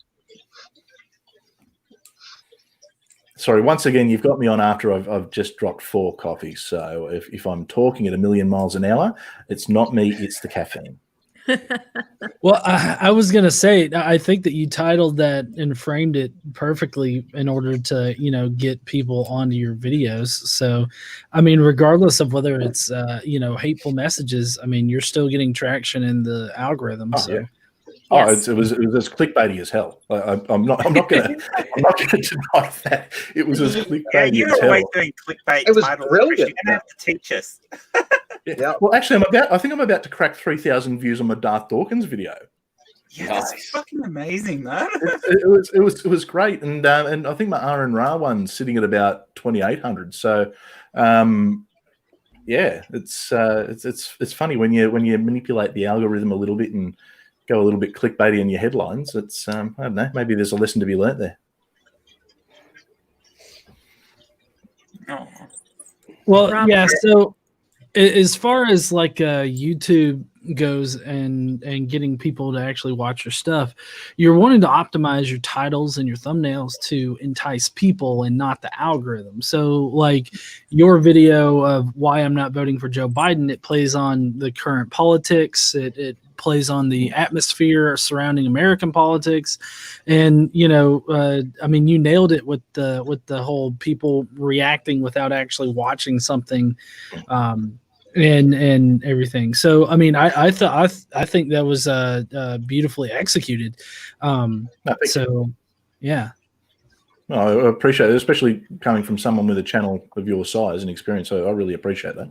Sorry, once again, you've got me on after I've just dropped 4 coffees. So if I'm talking at 1,000,000 miles an hour, it's not me, it's the caffeine. Well, I was going to say, I think that you titled that and framed it perfectly in order to, get people onto your videos. So, I mean, regardless of whether it's, hateful messages, I mean, you're still getting traction in the algorithm. Oh, so. yeah. Yes. It was as clickbaity as hell. I'm not gonna deny that. It was as clickbaity as hell. You're always doing clickbait. It was titles, brilliant. You're gonna have to teach us. Yeah. Well, actually, I think I'm about to crack 3,000 views on my Darth Dawkins video. Yeah, that's fucking amazing, man. It was great, and I think my Aaron Ra one's sitting at about 2,800. So, it's funny when you manipulate the algorithm a little bit and go a little bit clickbaity in your headlines. It's I don't know, maybe there's a lesson to be learnt there. Well, Rob, yeah. So as far as like YouTube goes and getting people to actually watch your stuff, you're wanting to optimize your titles and your thumbnails to entice people and not the algorithm. So like your video of why I'm not voting for Joe Biden, it plays on the current politics. It plays on the atmosphere surrounding American politics, and I mean, you nailed it with the whole people reacting without actually watching something. And everything. So I mean, I think that was beautifully executed. So yeah. No, I appreciate it, especially coming from someone with a channel of your size and experience. So I really appreciate that.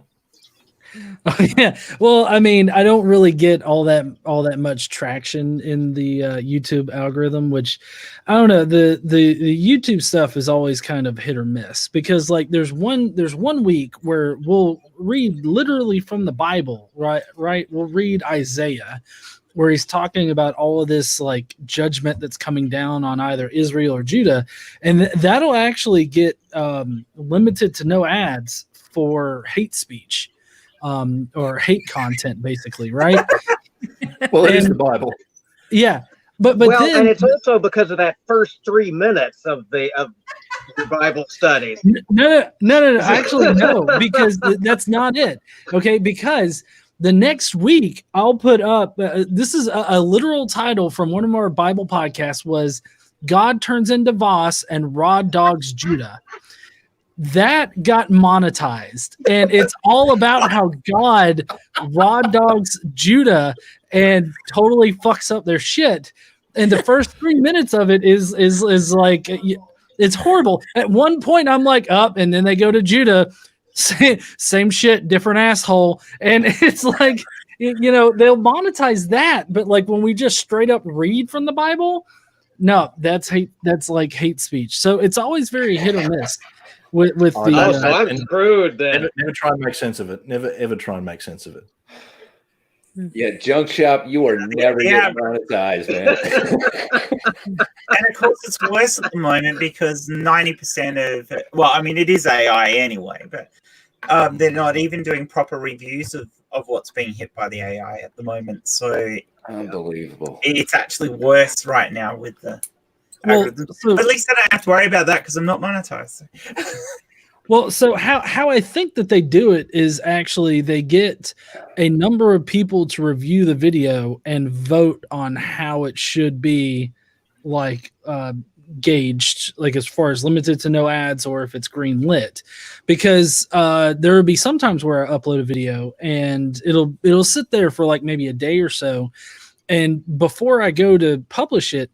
Yeah. Well, I mean, I don't really get all that much traction in the YouTube algorithm, which I don't know. The YouTube stuff is always kind of hit or miss, because like there's one week where we'll read literally from the Bible, right? We'll read Isaiah, where he's talking about all of this like judgment that's coming down on either Israel or Judah, and that'll actually get limited to no ads for hate speech. Or hate content, basically, right? Well, it is the Bible. Yeah, but well, then, and it's also because of that first 3 minutes of the Bible studies. No. Actually, no, because that's not it. Okay, because the next week I'll put up. This is a literal title from one of our Bible podcasts. Was God turns into Voss and Raw Dogs Judah. That got monetized, and it's all about how God raw dogs Judah and totally fucks up their shit. And the first 3 minutes of it is like, it's horrible. At one point, I'm like, up, and then they go to Judah, same shit, different asshole, and it's like, they'll monetize that, but like when we just straight up read from the Bible, no, that's hate. That's like hate speech. So it's always very hit or miss. With the so I'm screwed then. Never try and make sense of it. Never ever try and make sense of it. Yeah, Junkshop, you are never getting monetized, man. And of course, it's worse at the moment because 90% of it is AI anyway, but they're not even doing proper reviews of what's being hit by the AI at the moment. So unbelievable. It's actually worse right now with the. Well, so, at least I don't have to worry about that because I'm not monetized. Well, so how I think that they do it is actually they get a number of people to review the video and vote on how it should be like gauged, like as far as limited to no ads or if it's green lit, because there will be sometimes where I upload a video and it'll sit there for like maybe a day or so, and before I go to publish it,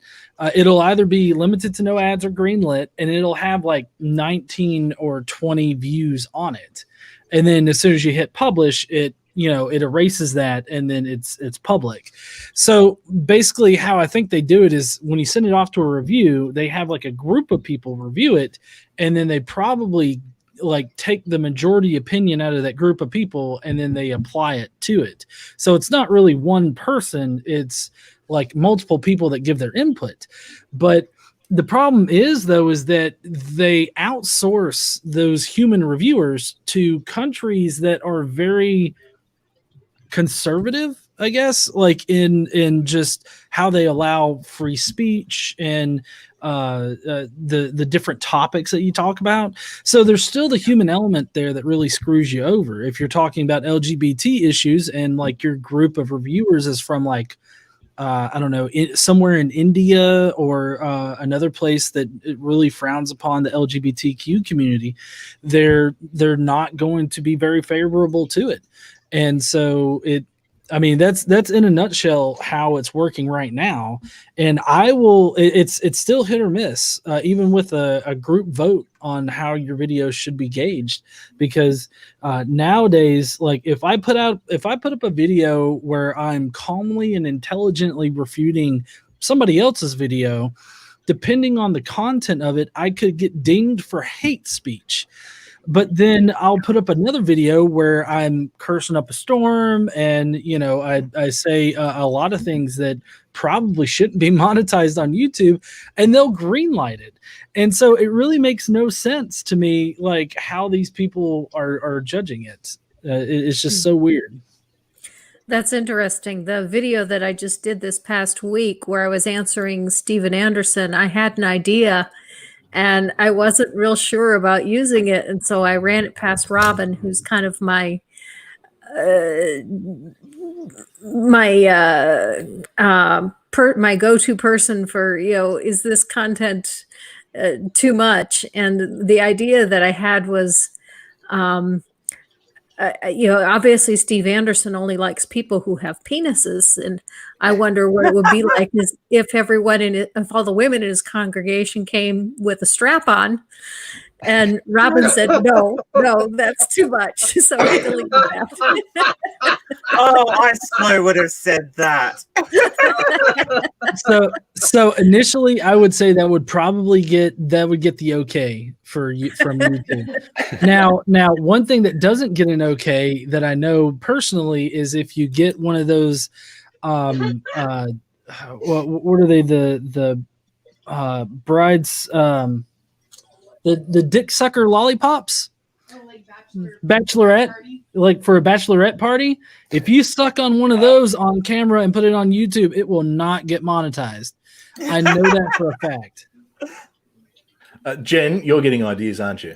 it'll either be limited to no ads or green lit, and it'll have like 19 or 20 views on it. And then as soon as you hit publish, it erases that, and then it's public. So basically how I think they do it is when you send it off to a review, they have like a group of people review it, and then they probably like take the majority opinion out of that group of people and then they apply it to it. So it's not really one person, it's like multiple people that give their input. But the problem is that they outsource those human reviewers to countries that are very conservative, I guess, like in just how they allow free speech and the different topics that you talk about. So there's still the human element there that really screws you over. If you're talking about LGBT issues and like your group of reviewers is from like I don't know, somewhere in India or another place that it really frowns upon the LGBTQ community, they're not going to be very favorable to it. And so that's in a nutshell how it's working right now. And it's still hit or miss, even with a group vote on how your videos should be gauged, because nowadays, like if I put up a video where I'm calmly and intelligently refuting somebody else's video, depending on the content of it, I could get dinged for hate speech. But then I'll put up another video where I'm cursing up a storm, and I say a lot of things that probably shouldn't be monetized on YouTube, and they'll greenlight it. And so it really makes no sense to me, like how these people are judging it. It's just so weird. That's interesting. The video that I just did this past week where I was answering Steven Anderson, I had an idea and I wasn't real sure about using it. And so I ran it past Robin, who's kind of my go-to person for, is this content too much? And the idea that I had was, obviously Steve Anderson only likes people who have penises, and I wonder what it would be like if if all the women in his congregation came with a strap on. And Robin said, no, that's too much. So I deleted that. Oh, I so would have said that. So initially, I would say that would get the okay from YouTube. Now, one thing that doesn't get an okay that I know personally is if you get one of those, what are they? The brides. The dick sucker lollipops, bachelorette, like for a bachelorette party. If you suck on one of those on camera and put it on YouTube, it will not get monetized. I know that for a fact. Jen, you're getting ideas, aren't you?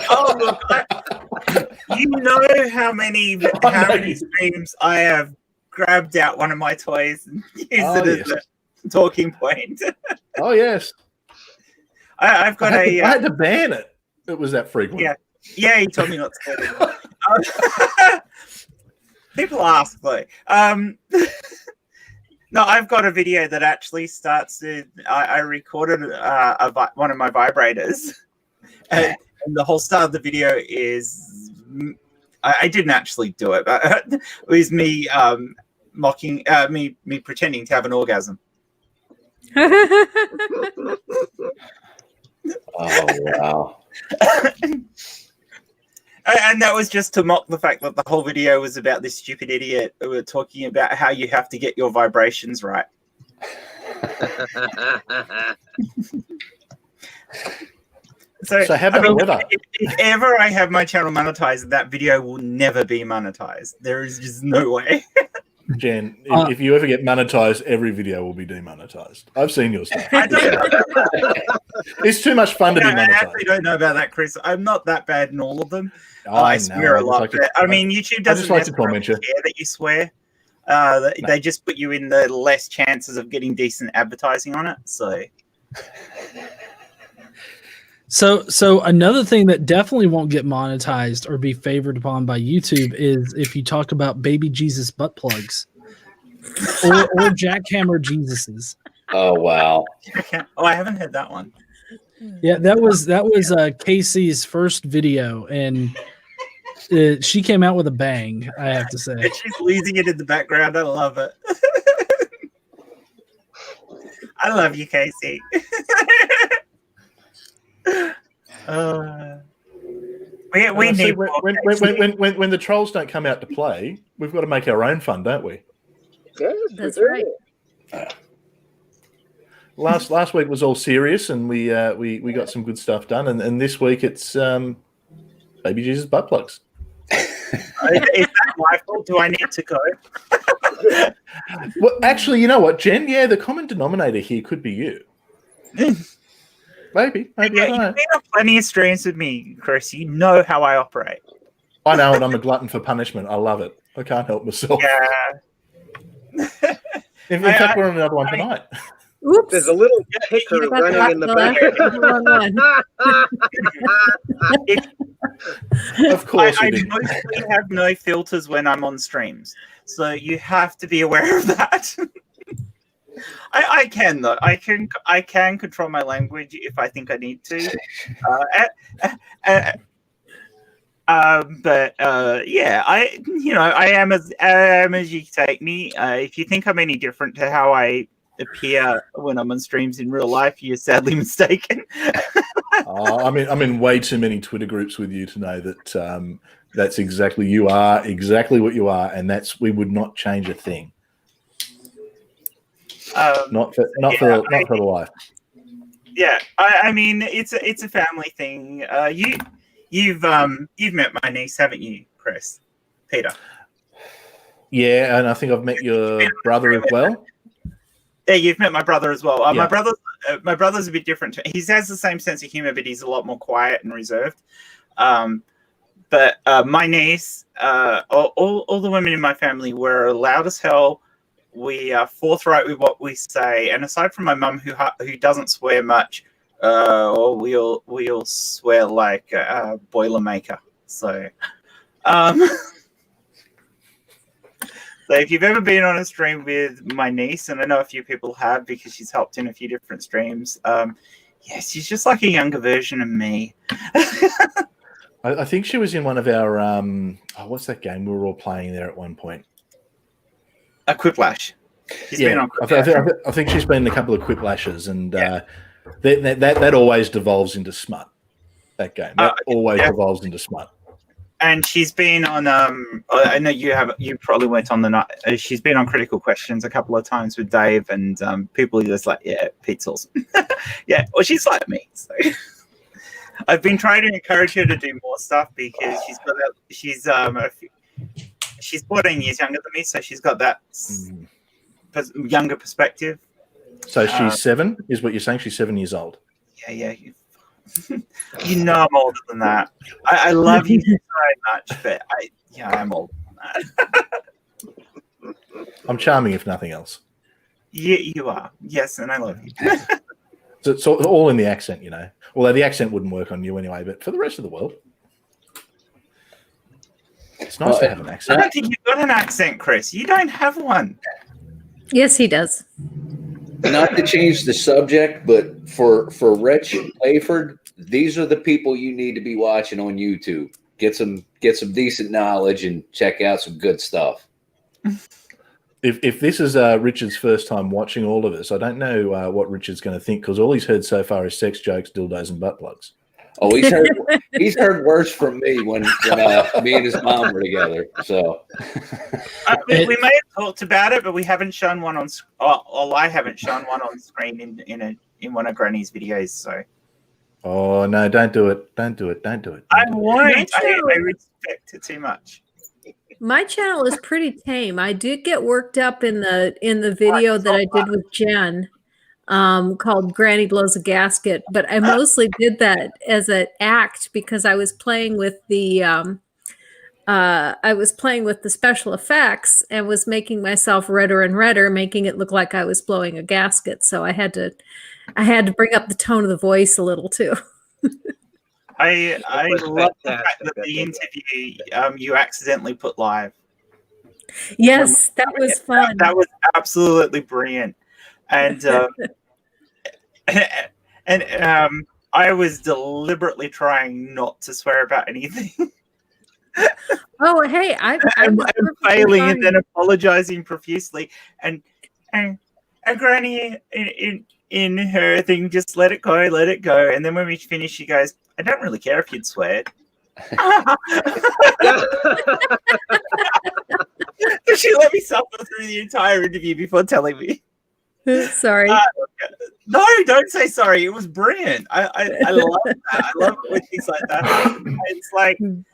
Oh, look, you know how many streams I have grabbed out one of my toys and used it as a talking point. Oh yes. I've got I had to ban it. It was that frequent. Yeah, he told me not to do it. People ask though. No, I've got a video that actually starts. I recorded one of my vibrators, and the whole start of the video is I didn't actually do it, but it was me mocking me pretending to have an orgasm. Oh wow. And that was just to mock the fact that the whole video was about this stupid idiot who were talking about how you have to get your vibrations right. So how about the weather? If ever I have my channel monetized, that video will never be monetized. There is just no way. Jen, if you ever get monetized, every video will be demonetized. I've seen your stuff. I don't know. It's too much fun to be I monetized. actually don't know about that, Chris. I'm not that bad in all of them. I swear a lot. YouTube doesn't like to comment care that you swear. They just put you in the less chances of getting decent advertising on it. So another thing that definitely won't get monetized or be favored upon by YouTube is if you talk about baby Jesus butt plugs or jackhammer Jesuses. Oh wow! Oh, I haven't heard that one. Yeah, that was Casey's first video, and she came out with a bang. I have to say, she's losing it in the background. I love it. I love you, Casey. We need when the trolls don't come out to play, we've got to make our own fun, don't we? Yes, That's right. Last week was all serious, and we got some good stuff done, and this week it's baby Jesus butt plugs. Is that my fault? Do I need to go? Well, actually, you know what, Jen? Yeah, the common denominator here could be you. Maybe. Yeah, you've been on plenty of streams with me, Chris. You know how I operate. I know, and I'm a glutton for punishment. I love it. I can't help myself. Yeah. In fact, we're on another one tonight. Oops. There's a little ticker running in the background. Of course, I mostly have no filters when I'm on streams, so you have to be aware of that. I can though. I can control my language if I think I need to. Yeah, I am as you take me. If you think I'm any different to how I appear when I'm on streams in real life, you're sadly mistaken. I'm in way too many Twitter groups with you to know that that's exactly you are exactly what you are, and we would not change a thing. Not for the life. Yeah, I mean it's a family thing. You've met my niece, haven't you, Chris? Peter. Yeah, and I think I've met your brother as well. Yeah, you've met my brother as well. Yeah. My brother's a bit different. He has the same sense of humor, but he's a lot more quiet and reserved. But my niece, all the women in my family were loud as hell. We are forthright with what we say, and aside from my mum, who doesn't swear much, we all swear like a Boilermaker. So, so if you've ever been on a stream with my niece, and I know a few people have because she's helped in a few different streams, yeah, she's just like a younger version of me. I think she was in one of our what's that game we were all playing there at one point? A Quiplash. I think she's been in a couple of Quiplashes, and that always devolves into smut. That game always devolves into smut. And she's been on. I know you have. You probably went on the night. She's been on Critical Questions a couple of times with Dave, and people are just like, "Yeah, Pete's awesome." Yeah, well, she's like me. So I've been trying to encourage her to do more stuff because she's 14 years younger than me, so she's got that younger perspective. So she's 7, is what you're saying? She's 7 years old. Yeah. You know I'm older than that. I love you so much, but I'm older than that. I'm charming, if nothing else. You are. Yes, and I love you. So it's all in the accent, you know. Although the accent wouldn't work on you anyway, but for the rest of the world. It's nice to have an accent. I don't think you've got an accent, Chris. You don't have one. Yes, he does. Not to change the subject, but for Rich Playford, these are the people you need to be watching on YouTube. Get some decent knowledge and check out some good stuff. If this is Richard's first time watching all of this, I don't know what Richard's going to think, because all he's heard so far is sex jokes, dildos, and butt plugs. Oh, he's heard worse from me when me and his mom were together. So we may have talked about it, but we haven't shown one on. I haven't shown one on screen in one of Granny's videos. So. Oh no! Don't do it! Don't do it! I won't. I respect it too much. My channel is pretty tame. I did get worked up in the video that I did with Jen, called Granny Blows a Gasket, but I mostly did that as an act because I was playing with the special effects and was making myself redder and redder, making it look like I was blowing a gasket. So I had to bring up the tone of the voice a little too. I love the fact that the interview you accidentally put live. Yes, that was fun. That was absolutely brilliant, and I was deliberately trying not to swear about anything. Oh, hey, I'm failing and then apologizing profusely, and Granny in her thing just let it go, and then when we finished, she goes, "I don't really care if you'd sweared." She let me suffer through the entire interview before telling me. Sorry. No, don't say sorry. It was brilliant. I love that. I love it when she's like that.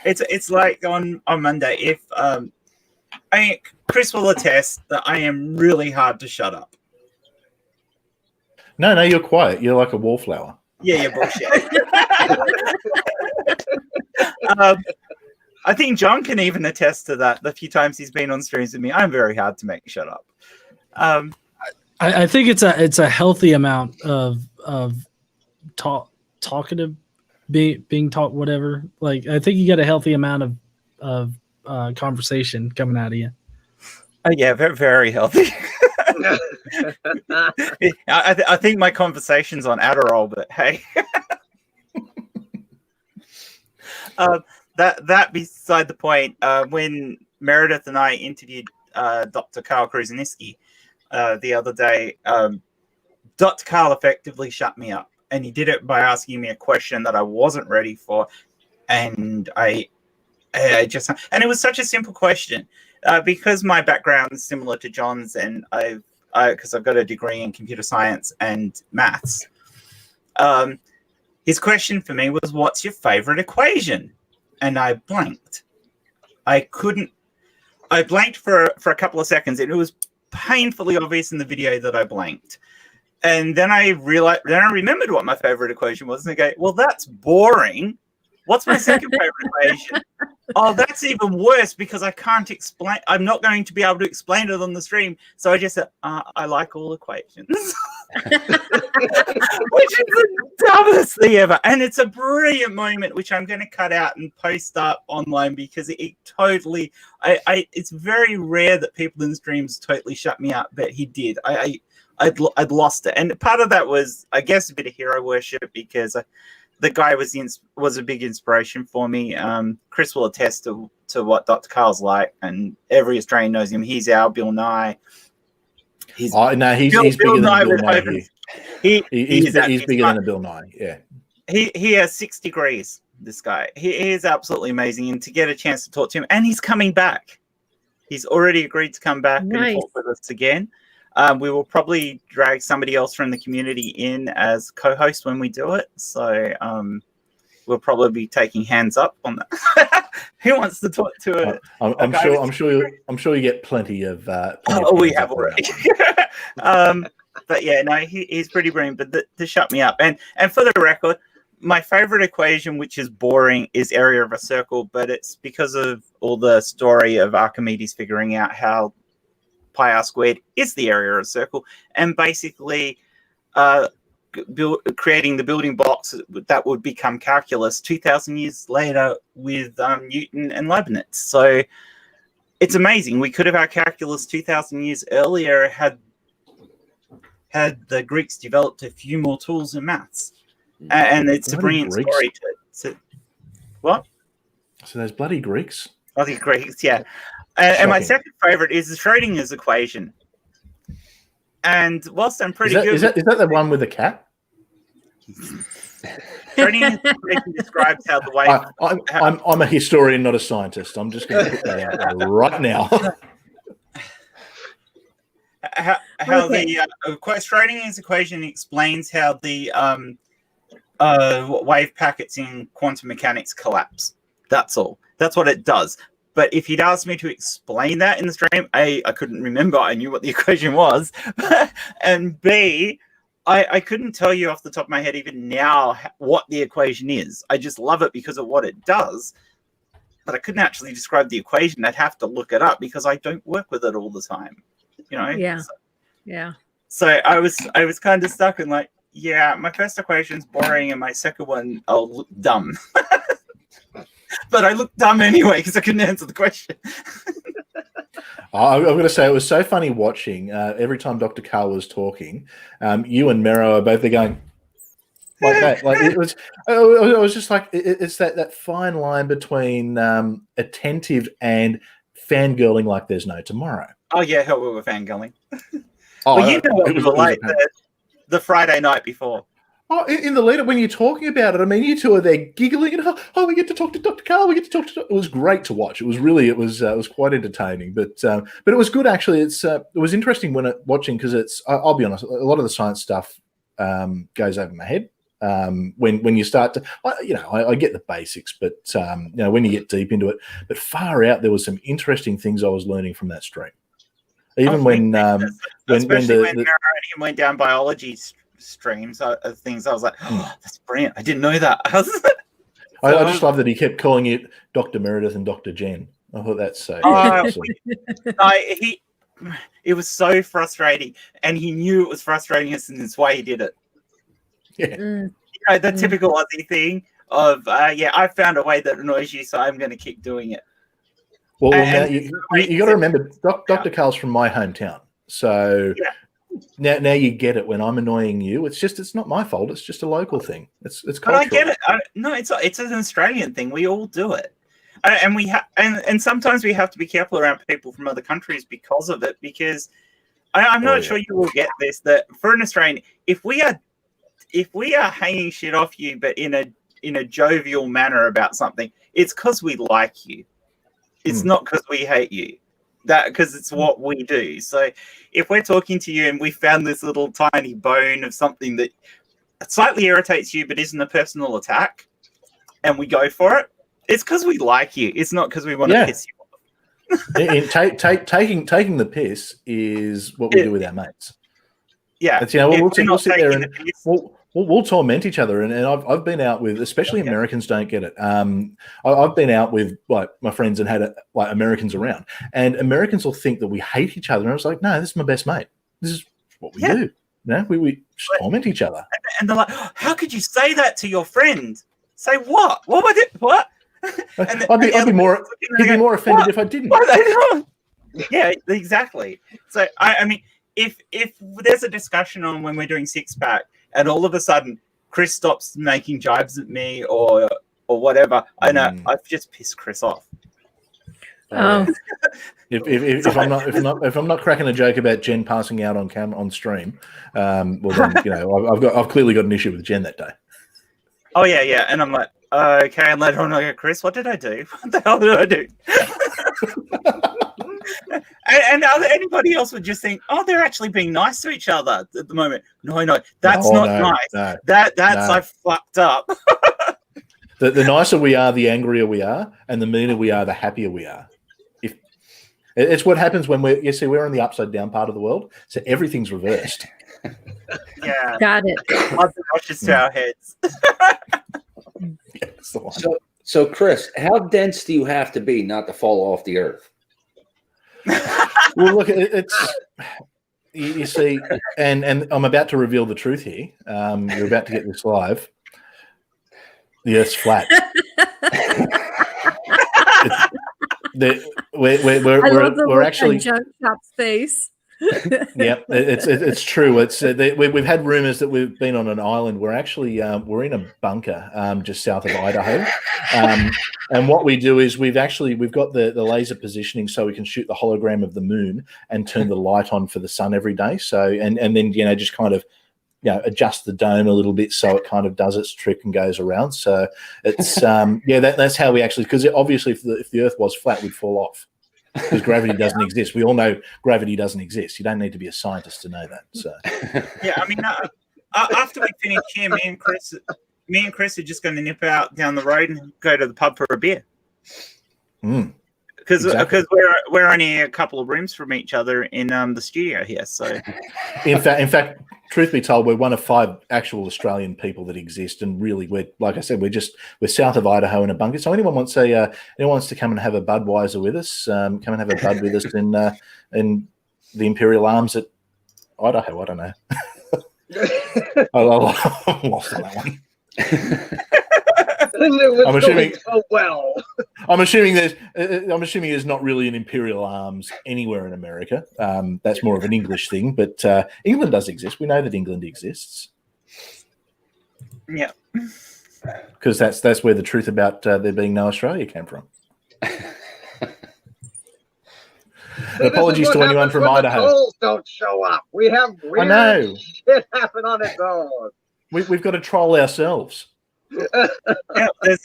It's like on Monday. If Chris will attest that I am really hard to shut up. No, you're quiet. You're like a wallflower. Yeah, bullshit. I think John can even attest to that. The few times he's been on streams with me, I'm very hard to make shut up. I think it's a healthy amount of talkative, being taught whatever. Like I think you get a healthy amount of conversation coming out of you. Oh yeah, very, very healthy. I think my conversation's on Adderall, but hey. That beside the point. When Meredith and I interviewed Dr. Carl Kruseniski the other day, Dr. Carl effectively shut me up, and he did it by asking me a question that I wasn't ready for, and I just, and it was such a simple question, because my background is similar to John's, and because I've got a degree in computer science and maths. His question for me was, "What's your favorite equation?" And I blanked. I blanked for a couple of seconds, and it was painfully obvious in the video that I blanked. And then I remembered what my favorite equation was, and I go, "Well, that's boring. What's my second favorite equation?" "Oh, that's even worse because I can't explain. I'm not going to be able to explain it on the stream." So I just said, "I like all equations," which is the dumbest thing ever. And it's a brilliant moment, which I'm going to cut out and post up online because it totally. It's very rare that people in streams totally shut me up, but he did. I'd lost it, and part of that was, I guess, a bit of hero worship because the guy was a big inspiration for me. Chris will attest to what Dr. Carl's like, and every Australian knows him. He's our Bill Nye. He's bigger than Bill Nye. He's bigger than a Bill Nye. Yeah. He has 6 degrees. This guy, he is absolutely amazing, and to get a chance to talk to him, and he's coming back. He's already agreed to come back and talk with us again. We will probably drag somebody else from the community in as co-host when we do it. So we'll probably be taking hands up on that. Who wants to talk to it? I'm sure you get plenty of. We have already. But yeah, no, he's pretty brilliant. But to shut me up, and for the record, my favorite equation, which is boring, is area of a circle. But it's because of all the story of Archimedes figuring out how pi r squared is the area of a circle, and basically creating the building blocks that would become calculus 2,000 years later with Newton and Leibniz. So it's amazing. We could have had calculus 2,000 years earlier had the Greeks developed a few more tools in maths. And it's a brilliant story to what? So there's bloody Greeks. Oh, the Greeks, yeah. And my second favorite is the Schrodinger's equation. And whilst I'm pretty good... Is that the one with the cat? Schrodinger's equation describes how the wave... I'm a historian, not a scientist. I'm just going to put that out there right now. How the Schrodinger's equation explains how the wave packets in quantum mechanics collapse. That's all. That's what it does. But if he'd asked me to explain that in the stream, A, I couldn't remember. I knew what the equation was. And B, I couldn't tell you off the top of my head even now what the equation is. I just love it because of what it does. But I couldn't actually describe the equation. I'd have to look it up because I don't work with it all the time. You know? Yeah. So I was kind of stuck in like, yeah, my first equation's boring and my second one, I'll look dumb. But I looked dumb anyway because I couldn't answer the question. I'm going to say it was so funny watching every time Dr. Carl was talking. You and Mero are both there going like that. Like it was just like it's that fine line between attentive and fangirling like there's no tomorrow. Oh yeah, hell, we were fangirling. Well, you know what we were like the Friday night before. Oh, in the lead-up when you're talking about it, I mean, you two are there giggling and we get to talk to Dr. Carl. We get to talk to. It was great to watch. It was quite entertaining, but it was good actually. It was interesting watching because I'll be honest, a lot of the science stuff goes over my head when you start to, I get the basics, but when you get deep into it, but far out there was some interesting things I was learning from that stream. Even when Mara went down biology streams of things, I was like, oh, that's brilliant. I didn't know that. I just love that he kept calling it Dr. Meredith and Dr. Jen. I thought that's so. It was so frustrating, and he knew it was frustrating us, and that's why he did it. Yeah, the typical Aussie thing of I found a way that annoys you, so I'm going to keep doing it. Well, now you got to remember, Dr. Carl's from my hometown, so. Yeah. Now you get it. When I'm annoying you, it's not my fault. It's just a local thing. It's cultural. But I get it. It's an Australian thing. We all do it, and we and sometimes we have to be careful around people from other countries because of it. Because I'm not sure you will get this. That for an Australian, if we are if we are hanging shit off you, but in a jovial manner about something, it's because we like you. It's not because we hate you. Because it's what we do. So if we're talking to you and we found this little tiny bone of something that slightly irritates you but isn't a personal attack, and we go for it, it's because we like you. It's not because we want to piss you off. Taking the piss is what we do with our mates. Yeah, it's, we'll sit there and we'll torment each other. And I've been out with, especially Americans don't get it. I've been out with like my friends and had like Americans around, and Americans will think that we hate each other. And I was like, no, this is my best mate. This is what we do. We torment each other. And they're like, how could you say that to your friend? Say what? What was it? What? I'd be more offended if I didn't. Yeah, exactly. So I mean, if there's a discussion on when we're doing six pack, and all of a sudden Chris stops making jibes at me or whatever, I know I've just pissed Chris off. If I'm not cracking a joke about Jen passing out on stream, well then I've clearly got an issue with Jen that day. Oh yeah, and I'm like, okay, and later on I go, Chris, what did I do? What the hell did I do? and anybody else would just think, oh, they're actually being nice to each other at the moment. No, that's not nice. No, I fucked up. The nicer we are, the angrier we are, and the meaner we are, the happier we are. It's what happens when we're on the upside down part of the world, so everything's reversed. Yeah, got it. Rushes to our heads. That's the one. So Chris, how dense do you have to be not to fall off the earth? Well, look, it's you see, and I'm about to reveal the truth here. You're about to get this live. The Earth's flat. We're actually Junkshop's face. Yeah, it's true. We've had rumors that we've been on an island. We're actually we're in a bunker just south of Idaho, and what we do is we've got the laser positioning so we can shoot the hologram of the moon and turn the light on for the sun every day. So and then just kind of adjust the dome a little bit so it kind of does its trick and goes around. So it's that's how we actually, because obviously if the Earth was flat, we'd fall off. Because gravity doesn't exist. We all know gravity doesn't exist. You don't need to be a scientist to know that. So, yeah, I mean, after we finish here, me and Chris are just going to nip out down the road and go to the pub for a beer. Because we're only a couple of rooms from each other in the studio here. So, in fact, truth be told, we're one of 5 actual Australian people that exist, and really, like I said, we're south of Idaho in a bunker. So anyone wants to come and have a Budweiser with us, come and have a bud with us in the Imperial Arms at Idaho. I don't know. I'm lost on that one. I'm assuming I'm assuming there's not really an Imperial Arms anywhere in America. That's more of an English thing, but England does exist. We know that England exists. Yeah, because that's where the truth about there being no Australia came from. Apologies to anyone from Idaho. The trolls don't show up. We have weird shit happen on its own. We've got to troll ourselves. Yeah, there's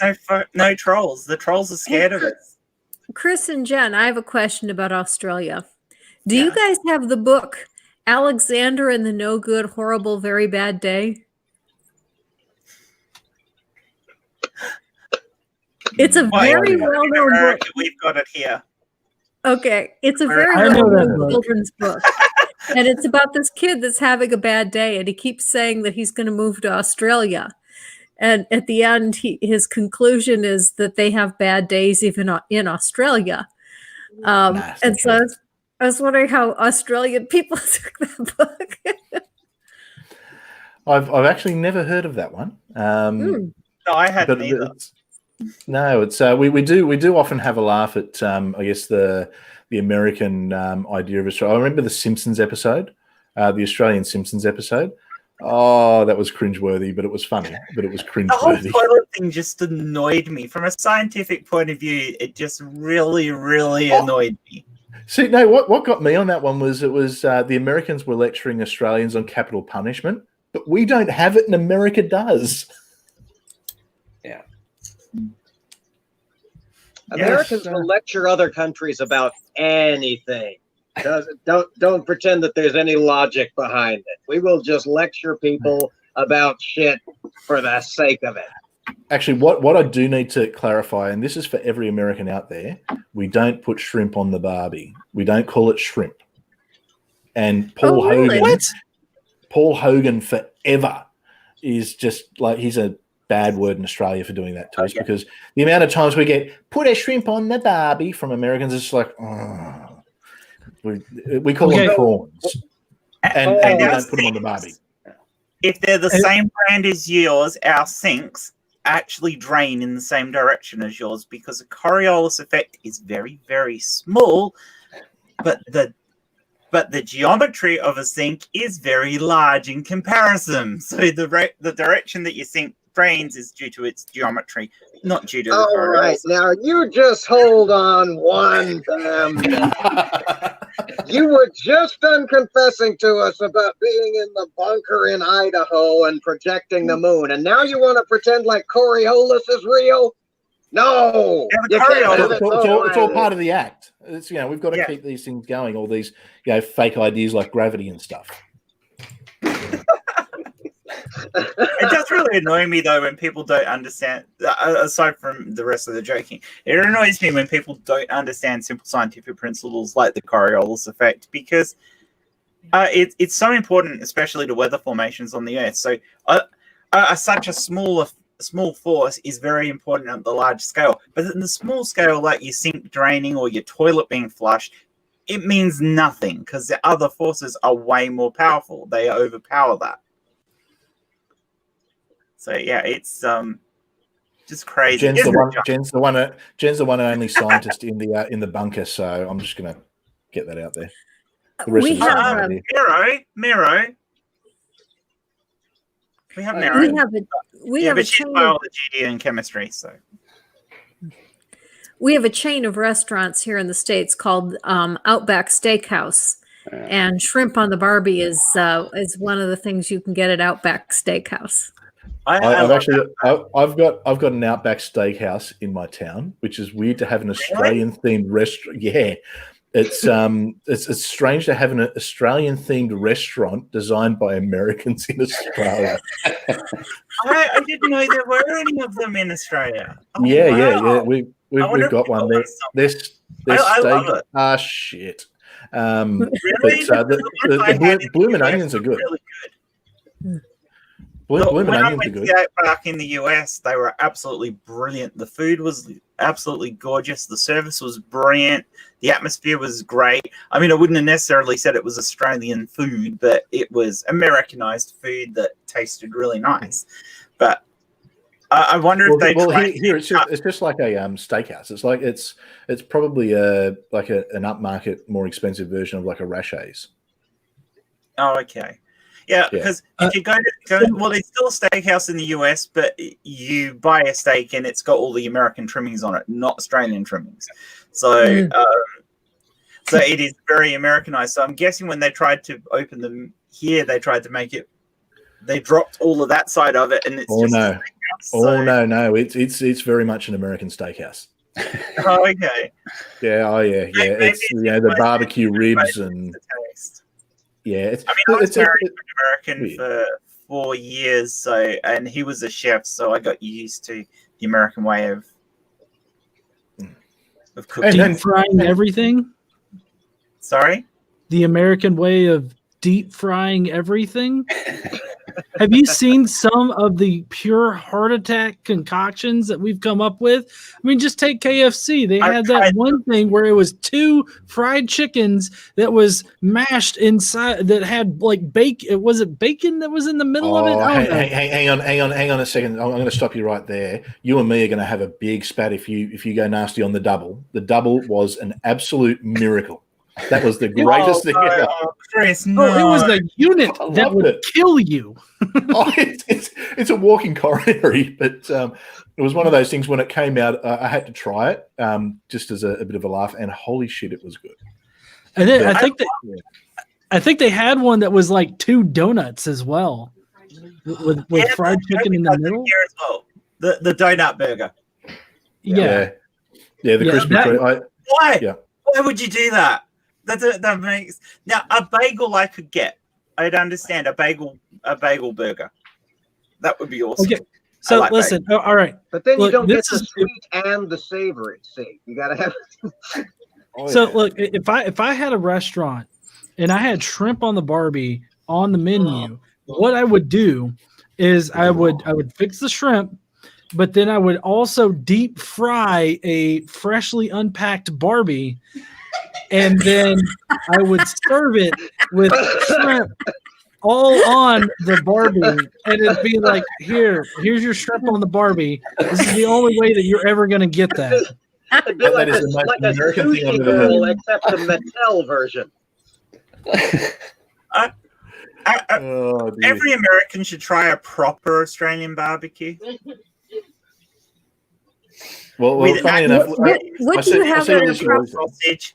no trolls. The trolls are scared of us. Chris and Jen, I have a question about Australia. Do you guys have the book Alexander and the No Good, Horrible, Very Bad Day? It's a very well-known book. We've got it here. Okay, it's a very well-known children's book. And it's about this kid that's having a bad day, and he keeps saying that he's going to move to Australia. And at the end, his conclusion is that they have bad days even in Australia. And so I was wondering how Australian people took that book. I've actually never heard of that one. No, I hadn't either. It's we do often have a laugh at I guess the American idea of Australia. I remember the Simpsons episode, the Australian Simpsons episode. Oh, that was cringeworthy, but it was funny. But it was cringeworthy. The whole toilet thing just annoyed me. From a scientific point of view, it just really, really annoyed me. See, no, what got me on that one was the Americans were lecturing Australians on capital punishment, but we don't have it, and America does. Yeah. Americans will lecture other countries about anything. Don't pretend that there's any logic behind it. We will just lecture people about shit for the sake of it. Actually, what I do need to clarify, and this is for every American out there, we don't put shrimp on the Barbie. We don't call it shrimp. And Paul Hogan forever is just like, he's a bad word in Australia for doing that to us, because the amount of times we get put a shrimp on the Barbie from Americans is like, oh. We call them prawns, and we don't put them on the Barbie. If they're the same brand as yours, our sinks actually drain in the same direction as yours, because the Coriolis effect is very, very small, but the geometry of a sink is very large in comparison. So the direction that your sink drains is due to its geometry, not due to the All Coriolis. right, now you just hold on one damn minute. You were just done confessing to us about being in the bunker in Idaho and projecting the moon, and now you want to pretend like Coriolis is real? No, Yeah, it's all part of the act. It's, we've got to keep these things going. All these, fake ideas like gravity and stuff. It does really annoy me though when people don't understand. Aside from the rest of the joking, it annoys me when people don't understand simple scientific principles like the Coriolis effect, because it's so important, especially to weather formations on the Earth. So, such a small force is very important at the large scale, but in the small scale, like your sink draining or your toilet being flushed, it means nothing because the other forces are way more powerful. They overpower that. So yeah, it's just crazy. Jen's the one and only scientist in the bunker. So I'm just gonna get that out there. The rest of the Miro. We have Miro. We have a she's chain biology and chemistry. So we have a chain of restaurants here in the States called Outback Steakhouse. And shrimp on the Barbie is one of the things you can get at Outback Steakhouse. I've got an Outback Steakhouse in my town, which is weird to have an Australian themed restaurant. Yeah, it's strange to have an Australian themed restaurant designed by Americans in Australia. I didn't know there were any of them in Australia. Oh, yeah. We've got one. Their steak are shit. Really? But the blooming onions are good. Really good. Blooming when I onions are went to good. the Outback in the US, they were absolutely brilliant. The food was absolutely gorgeous. The service was brilliant. The atmosphere was great. I mean, I wouldn't have necessarily said it was Australian food, but it was Americanized food that tasted really nice. But I wonder if they. Well, here it's just like a steakhouse. It's like it's probably an upmarket, more expensive version of like a Rashay's. Oh, okay. Yeah, because if you go, well, there's still a steakhouse in the US, but you buy a steak and it's got all the American trimmings on it, not Australian trimmings. So, so it is very Americanized. So I'm guessing when they tried to open them here, they tried to make it. They dropped all of that side of it, and it's no, it's very much an American steakhouse. Oh, okay. Yeah. It's the barbecue ribs and. Yeah, I was married to an American for 4 years, and he was a chef, so I got used to the American way of cooking. Deep frying everything? Sorry? The American way of deep frying everything? Have you seen some of the pure heart attack concoctions that we've come up with? I mean, just take KFC. They had that one thing where it was 2 fried chickens that was mashed inside that had like bacon. Was it bacon that was in the middle of it? Hang on a second. I'm going to stop you right there. You and me are going to have a big spat if you go nasty on the double. The double was an absolute miracle. That was the greatest thing ever. Chris, no. It was the unit that would kill you. It's a walking coronary, but it was one of those things when it came out, I had to try it just as a bit of a laugh, and holy shit, it was good. And then I think they had one that was like 2 donuts as well. with Yeah, fried chicken in the that's middle. here as well. The donut burger. Yeah. The crispy treat. Why? Yeah. Why would you do that? That makes now a bagel I could get. I'd understand a bagel burger. That would be awesome. Okay. So like listen. All right. But then you Look, don't get this the is- sweet and the savory. See, you gotta have. So look, if I had a restaurant and I had shrimp on the Barbie on the menu, what I would do is I would fix the shrimp, but then I would also deep fry a freshly unpacked Barbie, and then I would serve it with shrimp all on the Barbie, and it'd be like, here's your shrimp on the Barbie. This is the only way that you're ever going to get that. It'd be like is a, the most like a American thing I've sushi ever heard. roll, except the Mattel version. Oh, dear. Every American should try a proper Australian barbecue. Well, With funny an enough, What do you have at a proper? Sausage.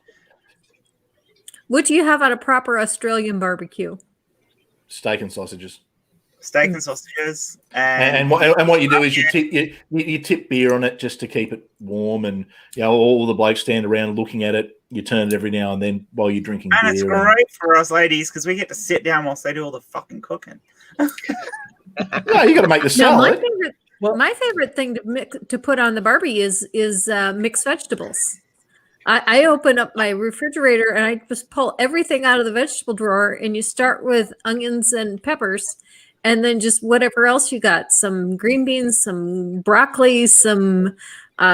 What do you have at a proper Australian barbecue? Steak and sausages. Steak and sausages. And what you do is you tip beer on it just to keep it warm, and all the blokes stand around looking at it. You turn it every now and then while you're drinking and beer. it's great for us ladies because we get to sit down whilst they do all the fucking cooking. No, you got to make the Now, salad. my favorite thing to put on the Barbie is mixed vegetables. I open up my refrigerator and I just pull everything out of the vegetable drawer, and you start with onions and peppers, and then just whatever else you got. Some green beans, some broccoli, some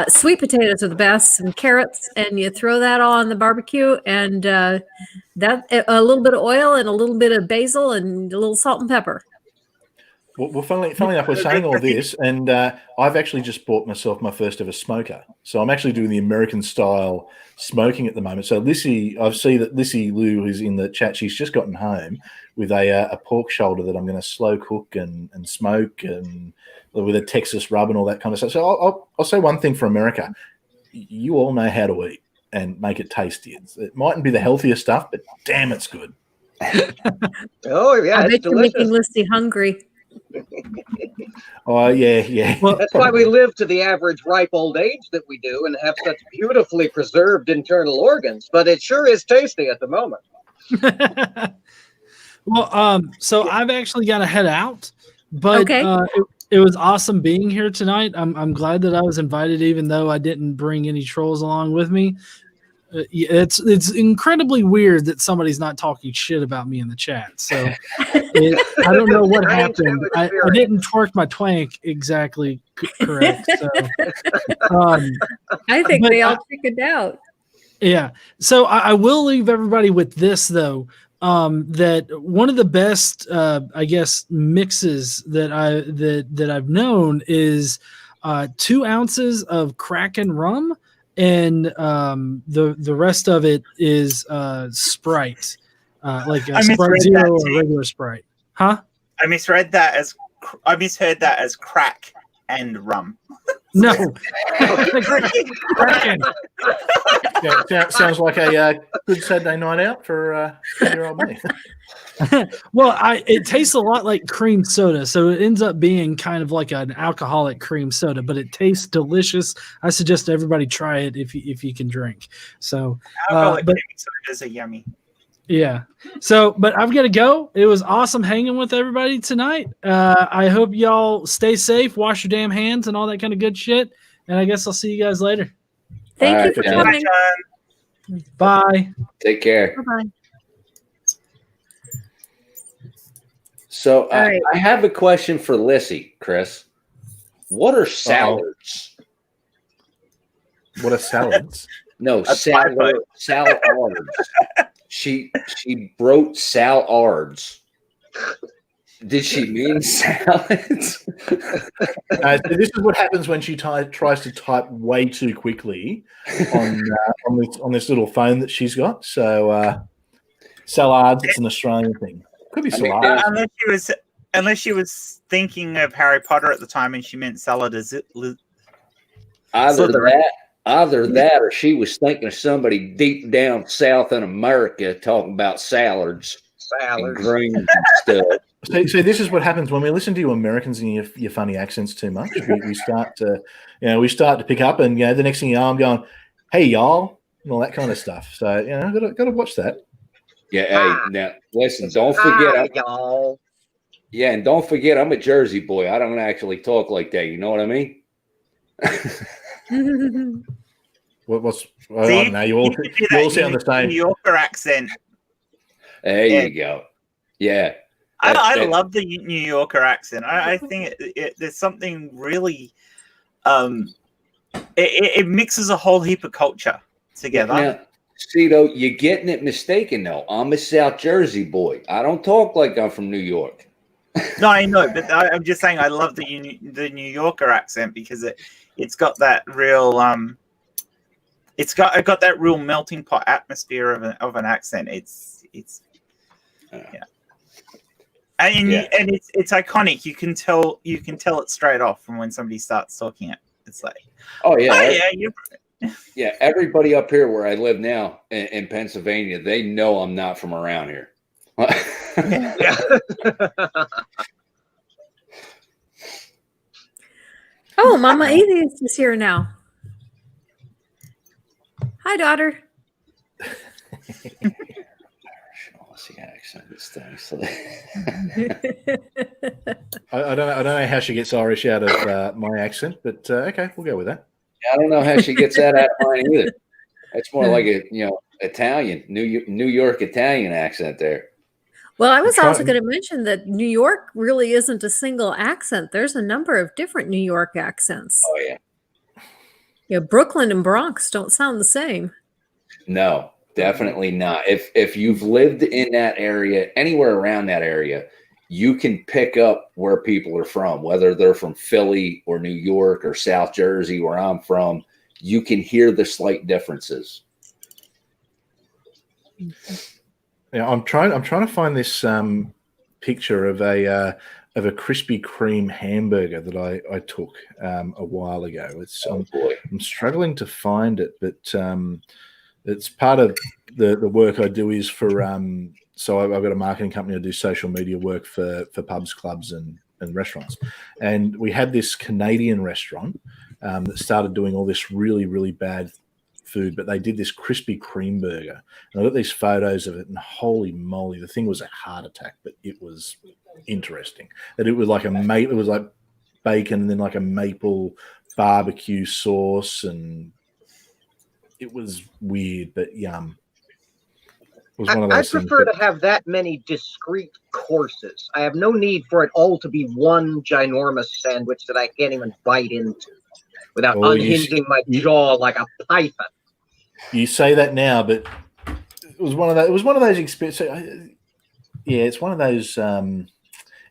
sweet potatoes are the best, some carrots, and you throw that all on the barbecue, and that a little bit of oil and a little bit of basil and a little salt and pepper. Well, funnily enough, we're saying all this, and I've actually just bought myself my first ever smoker. So I'm actually doing the American style smoking at the moment. So I see that Lissy Lou, who's in the chat, she's just gotten home with a pork shoulder that I'm going to slow cook and smoke, and with a Texas rub and all that kind of stuff. So I'll say one thing for America: you all know how to eat and make it tasty. It mightn't be the healthiest stuff, but damn, it's good. Oh yeah, I it's bet you're delicious. making Listy hungry. Oh yeah. Well, That's why we live to the average ripe old age that we do and have such beautifully preserved internal organs. But it sure is tasty at the moment. Well, so I've actually got to head out, but Okay. it was awesome being here tonight. I'm glad that I was invited, even though I didn't bring any trolls along with me. It's incredibly weird that somebody's not talking shit about me in the chat. So I don't know what happened. I didn't twerk my twank exactly correct. So I think but they all chickened out. yeah. So I will leave everybody with this though. That one of the best, I guess, mixes that I've known is 2 ounces of Kraken rum, and the rest of it is Sprite, like a I Sprite misread Zero that or too. regular Sprite. Huh? I misheard that as crack and rum. No. Kraken. Yeah, sounds like a good Saturday night out for your old mate. Well, it tastes a lot like cream soda, so it ends up being kind of like an alcoholic cream soda, but it tastes delicious. I suggest everybody try it if you can drink. So, Alcoholic but cream sodas are yummy. yeah. So, but I've got to go. It was awesome hanging with everybody tonight. I hope y'all stay safe, wash your damn hands, and all that kind of good shit. And I guess I'll see you guys later. Thank All you right, for John. coming. Bye. Take care. Bye-bye. So All right. I have a question for Lissy, Chris. What are salads? What are salads? No, A typo. salads. She wrote salads. Did she mean salads? So this is what happens when she tries to type way too quickly on this little phone that she's got. So salads, it's an Australian thing. Could be I mean, salads. Unless she was thinking of Harry Potter at the time and she meant salad as it. Either that, or she was thinking of somebody deep down south in America talking about salads and Salads. greens and stuff. See, this is what happens when we listen to you Americans and your funny accents too much. We start to pick up, and the next thing you know, I'm going, "Hey, y'all," and all that kind of stuff. So got to watch that. Yeah. Hey, now listen. Don't forget, y'all. Yeah, and don't forget, I'm a Jersey boy. I don't actually talk like that. You know what I mean? What's? See, no, you all sound the same. New Yorker accent. There you go. Yeah. I love the New Yorker accent. I think there's something really, it mixes a whole heap of culture together. Now, see, though, you're getting it mistaken, though. I'm a South Jersey boy. I don't talk like I'm from New York. No, I know, but I'm just saying I love the New Yorker accent because it's got that real it's got that real melting pot atmosphere of an accent. It's yeah. And it's iconic. You can tell it straight off from when somebody starts talking it. It's like, yeah. Everybody up here where I live now in Pennsylvania, they know I'm not from around here. Oh, Mama Atheist is here now. Hi, daughter. I don't know how she gets Irish out of my accent, but okay, we'll go with that. I don't know how she gets that out of mine either. That's more like a Italian, New York Italian accent there. Well, I was also going to mention that New York really isn't a single accent. There's a number of different New York accents. Oh yeah. Yeah, Brooklyn and Bronx don't sound the same. No, definitely not. If you've lived in that area, anywhere around that area, you can pick up where people are from, whether they're from Philly or New York or South Jersey, where I'm from. You can hear the slight differences. Yeah, I'm trying to find this picture of a Krispy Kreme hamburger that I took a while ago. I'm struggling to find it, but it's part of the work I do is for so I've got a marketing company. I do social media work for pubs, clubs, and restaurants. And we had this Canadian restaurant that started doing all this really, really bad food, but they did this Krispy Kreme burger. And I got these photos of it, and holy moly, the thing was a heart attack, but it was interesting. That it was like it was like bacon and then like a maple barbecue sauce, and it was weird, but yum. I prefer to have that many discrete courses. I have no need for it all to be one ginormous sandwich that I can't even bite into without unhinging my jaw like a python. You say that now, but it was one of those experiences. Yeah, it's one of those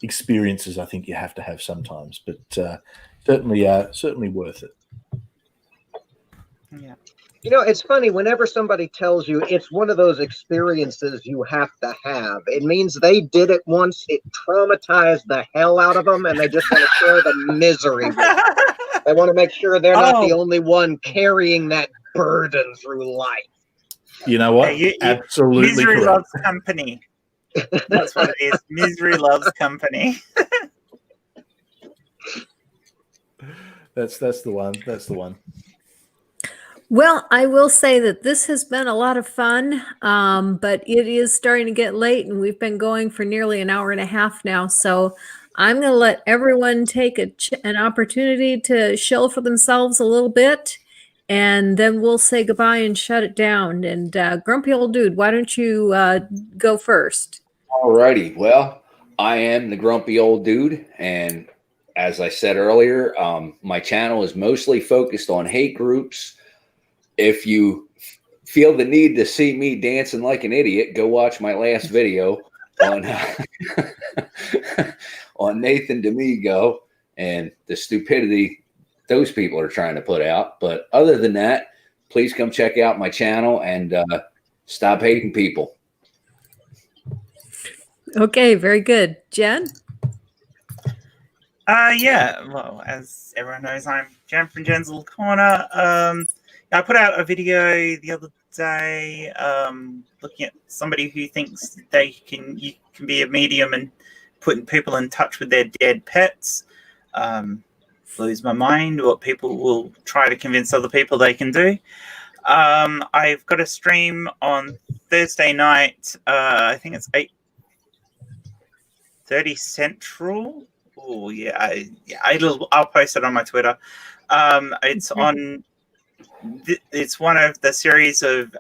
experiences I think you have to have sometimes, but certainly worth it. Yeah. It's funny, whenever somebody tells you it's one of those experiences you have to have, it means they did it once, it traumatized the hell out of them, and they just want to share the misery with it. They want to make sure they're not the only one carrying that burden through life. You know what? Absolutely misery correct. Loves company. That's what it is. Misery loves company. That's the one. That's the one. Well, I will say that this has been a lot of fun, but it is starting to get late, and we've been going for nearly an hour and a half now. So I'm going to let everyone take an opportunity to shill for themselves a little bit, and then we'll say goodbye and shut it down. And Grumpy Old Dude, why don't you go first? All righty. Well, I am the Grumpy Old Dude, and as I said earlier, my channel is mostly focused on hate groups. If you feel the need to see me dancing like an idiot, go watch my last video on on Nathan D'Amigo and the stupidity those people are trying to put out. But other than that, please come check out my channel and stop hating people. Okay, very good. Jen? Yeah, well, as everyone knows, I'm Jen from Jen's Little Corner. I put out a video the other day looking at somebody who thinks you can be a medium and putting people in touch with their dead pets. Blows my mind what people will try to convince other people they can do. I've got a stream on Thursday night. I think it's 8:30 Central. Oh yeah, I'll post it on my Twitter. It's on. It's one of the series of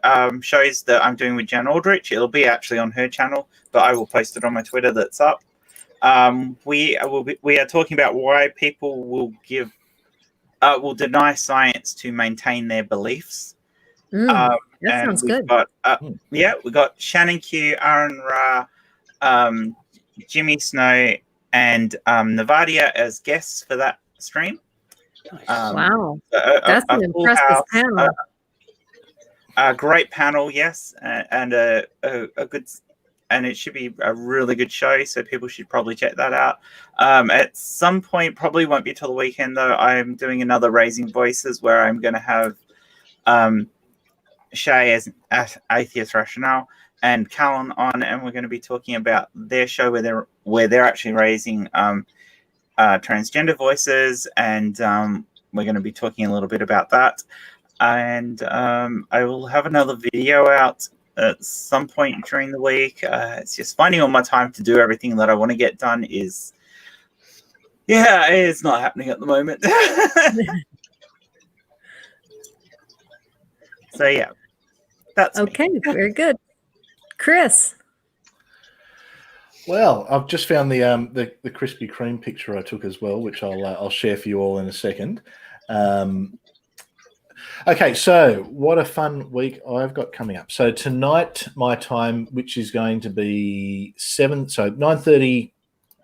shows that I'm doing with Jan Aldrich. It'll be actually on her channel, but I will post it on my Twitter. That's up. We are talking about why people will deny science to maintain their beliefs. That sounds good. We got Shannon Q, Aaron Ra, Jimmy Snow, and Navadia as guests for that stream. Wow, that's an impressive panel. A great panel, yes, and a good, and it should be a really good show. So people should probably check that out. At some point, probably won't be till the weekend though. I'm doing another Raising Voices where I'm going to have Shay as Atheist Rationale and Callan on, and we're going to be talking about their show where they're actually raising transgender voices, and we're going to be talking a little bit about that. And I will have another video out at some point during the week. It's just finding all my time to do everything that I want to get done it's not happening at the moment. So yeah, that's okay. Very good, Chris. Well, I've just found the Krispy Kreme picture I took as well, which I'll share for you all in a second. Okay, so what a fun week I've got coming up. So tonight, my time, which is going to be 9:30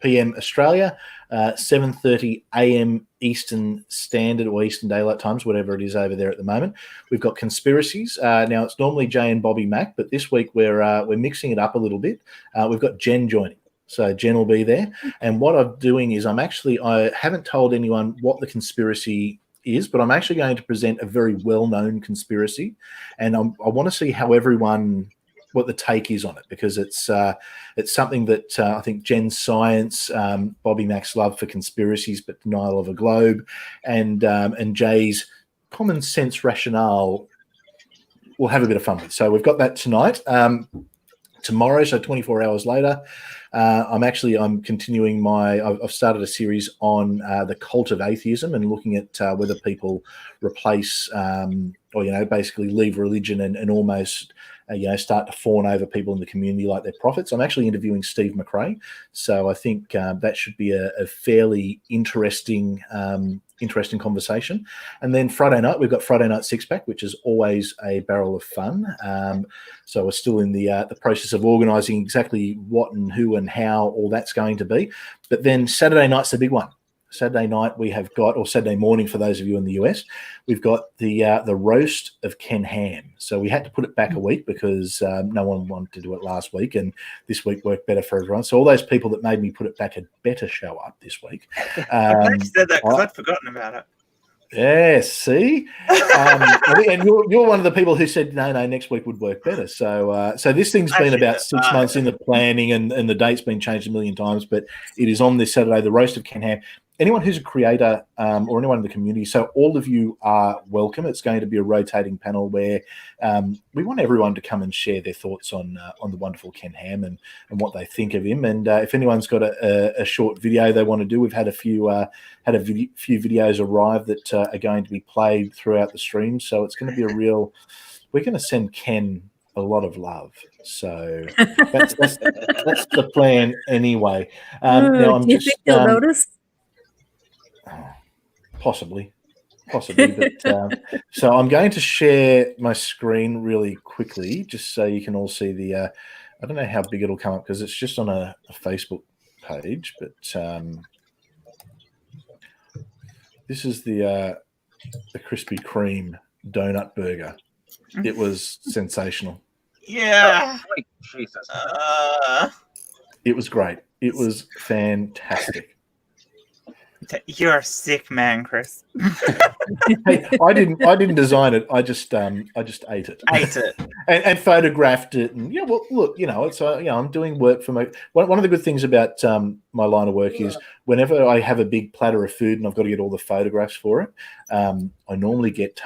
p.m. Australia, 7:30 a.m. Eastern Standard or Eastern Daylight Times, whatever it is over there at the moment. We've got Conspiracies. Now it's normally Jay and Bobby Mack, but this week we're mixing it up a little bit. We've got Jen joining. So Jen will be there. And what I'm doing is I haven't told anyone what the conspiracy is, but I'm actually going to present a very well-known conspiracy. And I want to see how what the take is on it, because it's something that I think Jen's science, Bobby Mack's love for conspiracies but denial of a globe, and Jay's common sense rationale we'll have a bit of fun with. So we've got that tonight. Tomorrow, so 24 hours later, I'm continuing I've started a series on the cult of atheism and looking at whether people replace or basically leave religion and almost start to fawn over people in the community like their prophets. I'm actually interviewing Steve McRae, so I think that should be a fairly interesting conversation. And then Friday night, we've got Friday Night Six Pack, which is always a barrel of fun. So we're still in the process of organising exactly what and who and how all that's going to be. But then Saturday night's the big one. Saturday night we have got, or Saturday morning for those of you in the US, we've got the roast of Ken Ham. So we had to put it back a week because no one wanted to do it last week, and this week worked better for everyone. So all those people that made me put it back had better show up this week. I'm glad you said that because I'd forgotten about it. Yes, see, and you're one of the people who said no, next week would work better. So this thing's been about 6 months in the planning, and the date's been changed a million times, but it is on this Saturday, the roast of Ken Ham. Anyone who's a creator or anyone in the community, so all of you are welcome. It's going to be a rotating panel where we want everyone to come and share their thoughts on the wonderful Ken Ham and what they think of him. And if anyone's got a short video they want to do, we've had a few videos arrive that are going to be played throughout the stream. So it's going to be we're going to send Ken a lot of love. So that's the plan anyway. Now do you think he'll notice? Possibly, but so I'm going to share my screen really quickly just so you can all see the I don't know how big it'll come up because it's just on a Facebook page, but this is the Krispy Kreme donut burger. It was sensational. Yeah. Jesus. It was great. It was fantastic. You're a sick man, Chris. Hey, I didn't design it. I just ate it. Ate it. and photographed it. And well, look, it's I'm doing work for my. One of the good things about my line of work is whenever I have a big platter of food and I've got to get all the photographs for it, I normally get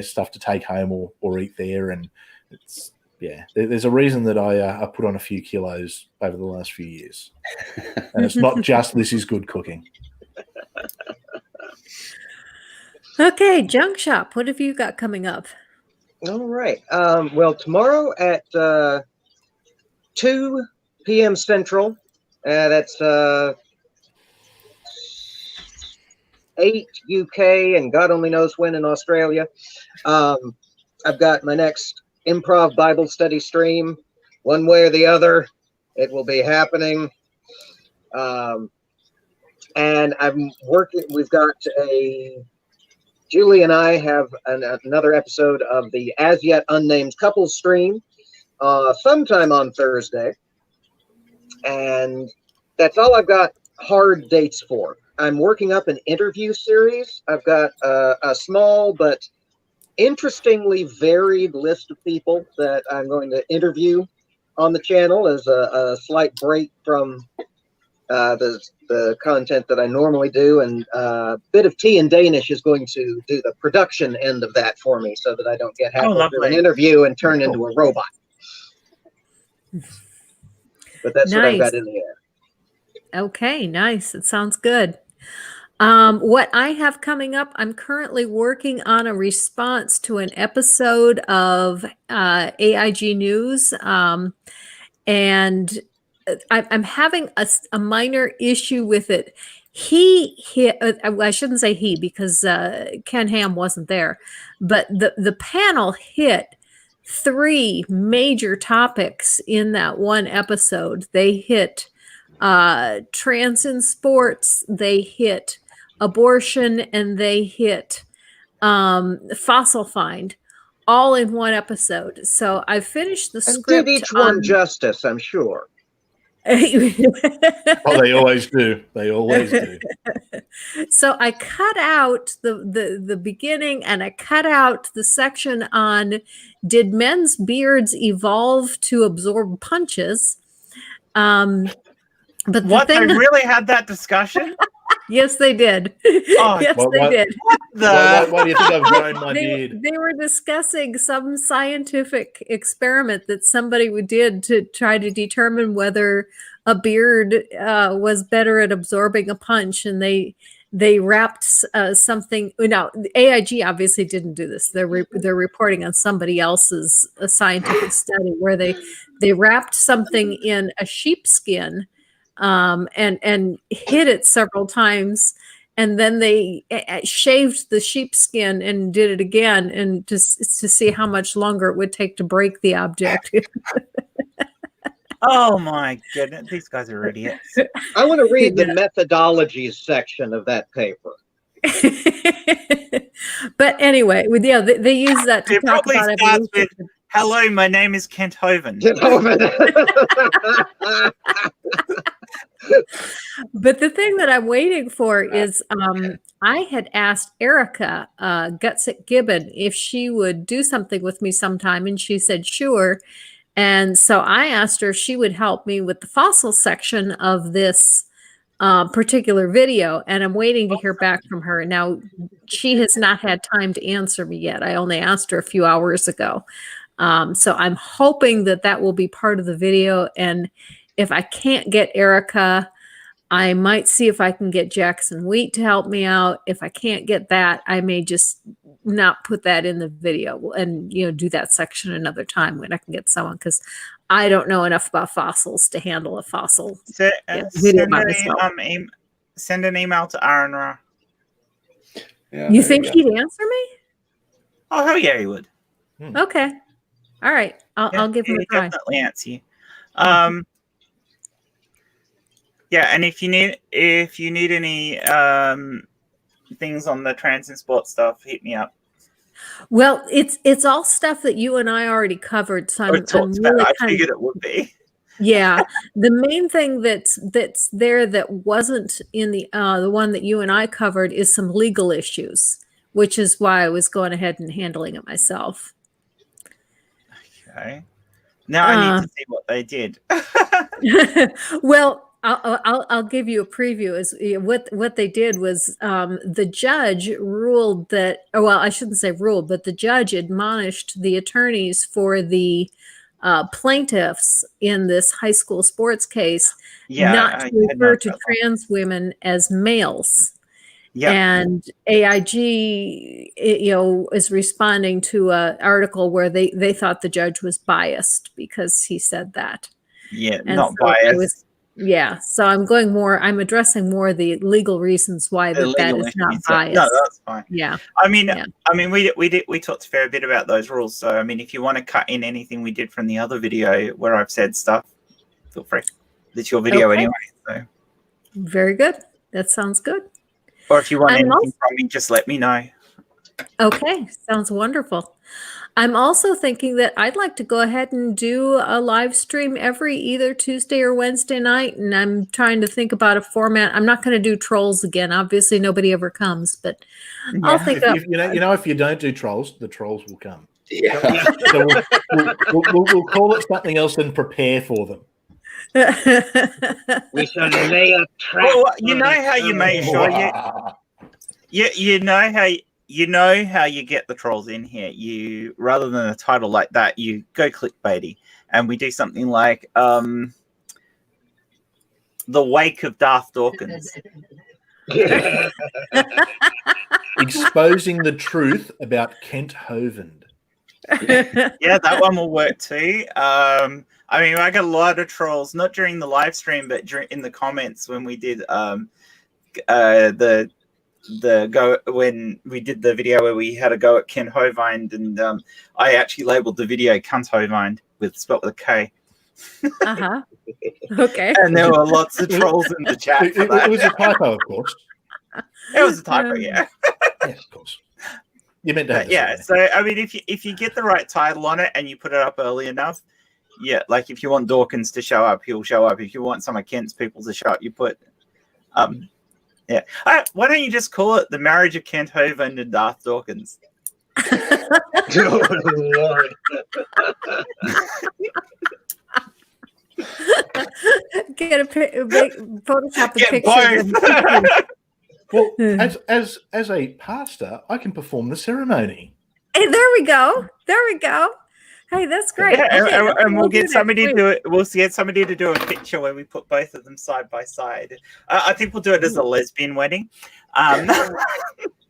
stuff to take home or eat there, and it's there's a reason that I put on a few kilos over the last few years, and it's not just this is good cooking. Okay, Junk Shop. What have you got coming up? All right. Well, tomorrow at 2 p.m. Central, that's 8 UK, and God only knows when in Australia. I've got my next improv Bible study stream. One way or the other, it will be happening. And I'm working. Julie and I have another episode of the As Yet Unnamed Couples stream sometime on Thursday. And that's all I've got hard dates for. I'm working up an interview series. I've got a small but interestingly varied list of people that I'm going to interview on the channel as a slight break from the content that I normally do, and a bit of tea and Danish is going to do the production end of that for me so that I don't get halfway through an interview and turn into a robot. But that's what I've got in the air. Okay, nice. It sounds good. What I have coming up, I'm currently working on a response to an episode of AIG News, and I'm having a minor issue with it. He hit, I shouldn't say he because Ken Ham wasn't there, but the panel hit 3 major topics in that one episode. They hit trans in sports, they hit abortion, and they hit fossil find, all in one episode. So I finished the script. And did each one justice, I'm sure. Oh, they always do. They always do. So I cut out the beginning, and I cut out the section on did men's beards evolve to absorb punches? But they really had that discussion? Yes, they did. Oh, yes, they did. Why do you think I've grown my beard? They were discussing some scientific experiment that somebody did to try to determine whether a beard was better at absorbing a punch, and they wrapped something. Now, AIG obviously didn't do this. They're reporting on somebody else's scientific study where they wrapped something in a sheepskin. And hit it several times, and then they shaved the sheepskin and did it again, and just to see how much longer it would take to break the object. Oh my goodness, these guys are idiots. I want to read the methodologies section of that paper. But anyway, they use that to talk about evolution. Hello, my name is Kent Hovind. But the thing that I'm waiting for is I had asked Erica Gutsick Gibbon if she would do something with me sometime, and she said sure. And so I asked her if she would help me with the fossil section of this particular video, and I'm waiting to hear back from her. Now, she has not had time to answer me yet. I only asked her a few hours ago. So I'm hoping that will be part of the video. And if I can't get Erica, I might see if I can get Jackson Wheat to help me out. If I can't get that, I may just not put that in the video and, do that section another time when I can get someone, because I don't know enough about fossils to handle a fossil. Send an email to Aaron Ra. Yeah, you think he'd answer me? Oh, hell yeah, he would. Okay. All right. I'll give him a try. Definitely answer you. Yeah, and if you need any things on the trans and sports stuff, hit me up. Well, it's all stuff that you and I already covered, so I'm really I figured it would be. Yeah, the main thing that's there that wasn't in the one that you and I covered is some legal issues, which is why I was going ahead and handling it myself. Okay. Now I need to see what they did. Well, I'll give you a preview. Is what they did was the judge ruled that, or well, I shouldn't say ruled, but the judge admonished the attorneys for the plaintiffs in this high school sports case not to refer to trans women as males. Yeah. And AIG, is responding to an article where they thought the judge was biased because he said that. Yeah, And not so biased. So I'm addressing more the legal reasons why that is not biased. No, that's fine. Yeah. I mean, we talked a fair bit about those rules. So, I mean, if you want to cut in anything we did from the other video where I've said stuff, feel free. It's your video anyway. So. Very good. That sounds good. Or if you want anything from me, just let me know. Okay, sounds wonderful. I'm also thinking that I'd like to go ahead and do a live stream every either Tuesday or Wednesday night, and I'm trying to think about a format. I'm not going to do trolls again. Obviously, nobody ever comes, but I'll think of. If you don't do trolls, the trolls will come. Yeah. So we'll call it something else and prepare for them. We shall lay a trap. Well, you know how you make sure you know how you get the trolls in here. You, rather than a title like that, you go clickbaity, and we do something like The Wake of Darth Dawkins. Exposing the truth about Kent Hovind. Yeah, that one will work too. I mean, I got a lot of trolls, not during the live stream, but in the comments when we did when we did the video where we had a go at Ken Hovind, and I actually labeled the video Cunt Hovind spelled with a K. Okay. And there were lots of trolls in the chat for that. It was a typo, of course. It was a typo, yeah. Yes, of course. You meant to have yeah, so I mean, if you get the right title on it and you put it up early enough, yeah, like if you want Dawkins to show up, he'll show up. If you want some of Kent's people to show up, you put, yeah. Why don't you just call it The Marriage of Kent Hovind and Darth Dawkins? Oh, Lord. Get Photoshop the picture. Well, as a pastor, I can perform the ceremony. Hey, there we go. Hey, that's great. Yeah, and we'll get somebody to do it. We'll get somebody to do a picture where we put both of them side by side. I think we'll do it as a lesbian wedding.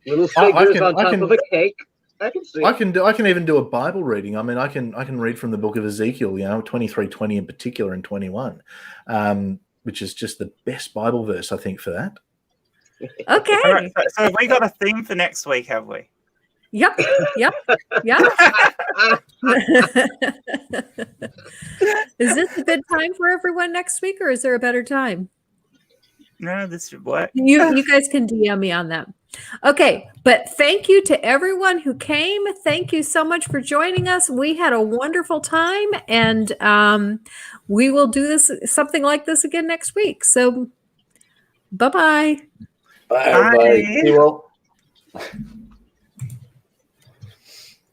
Little figures on top of a cake. I can see. I can even do a Bible reading. I mean, I can read from the book of Ezekiel. 23:20 in particular, and 21, which is just the best Bible verse I think for that. Okay. All right, so have we got a theme for next week? Have we? Yep. Is this a good time for everyone next week, or is there a better time? No, this should work. You guys can DM me on that. Okay, but thank you to everyone who came. Thank you so much for joining us. We had a wonderful time, and we will do something like this again next week. So, bye-bye. Bye, everybody. Bye. See you all.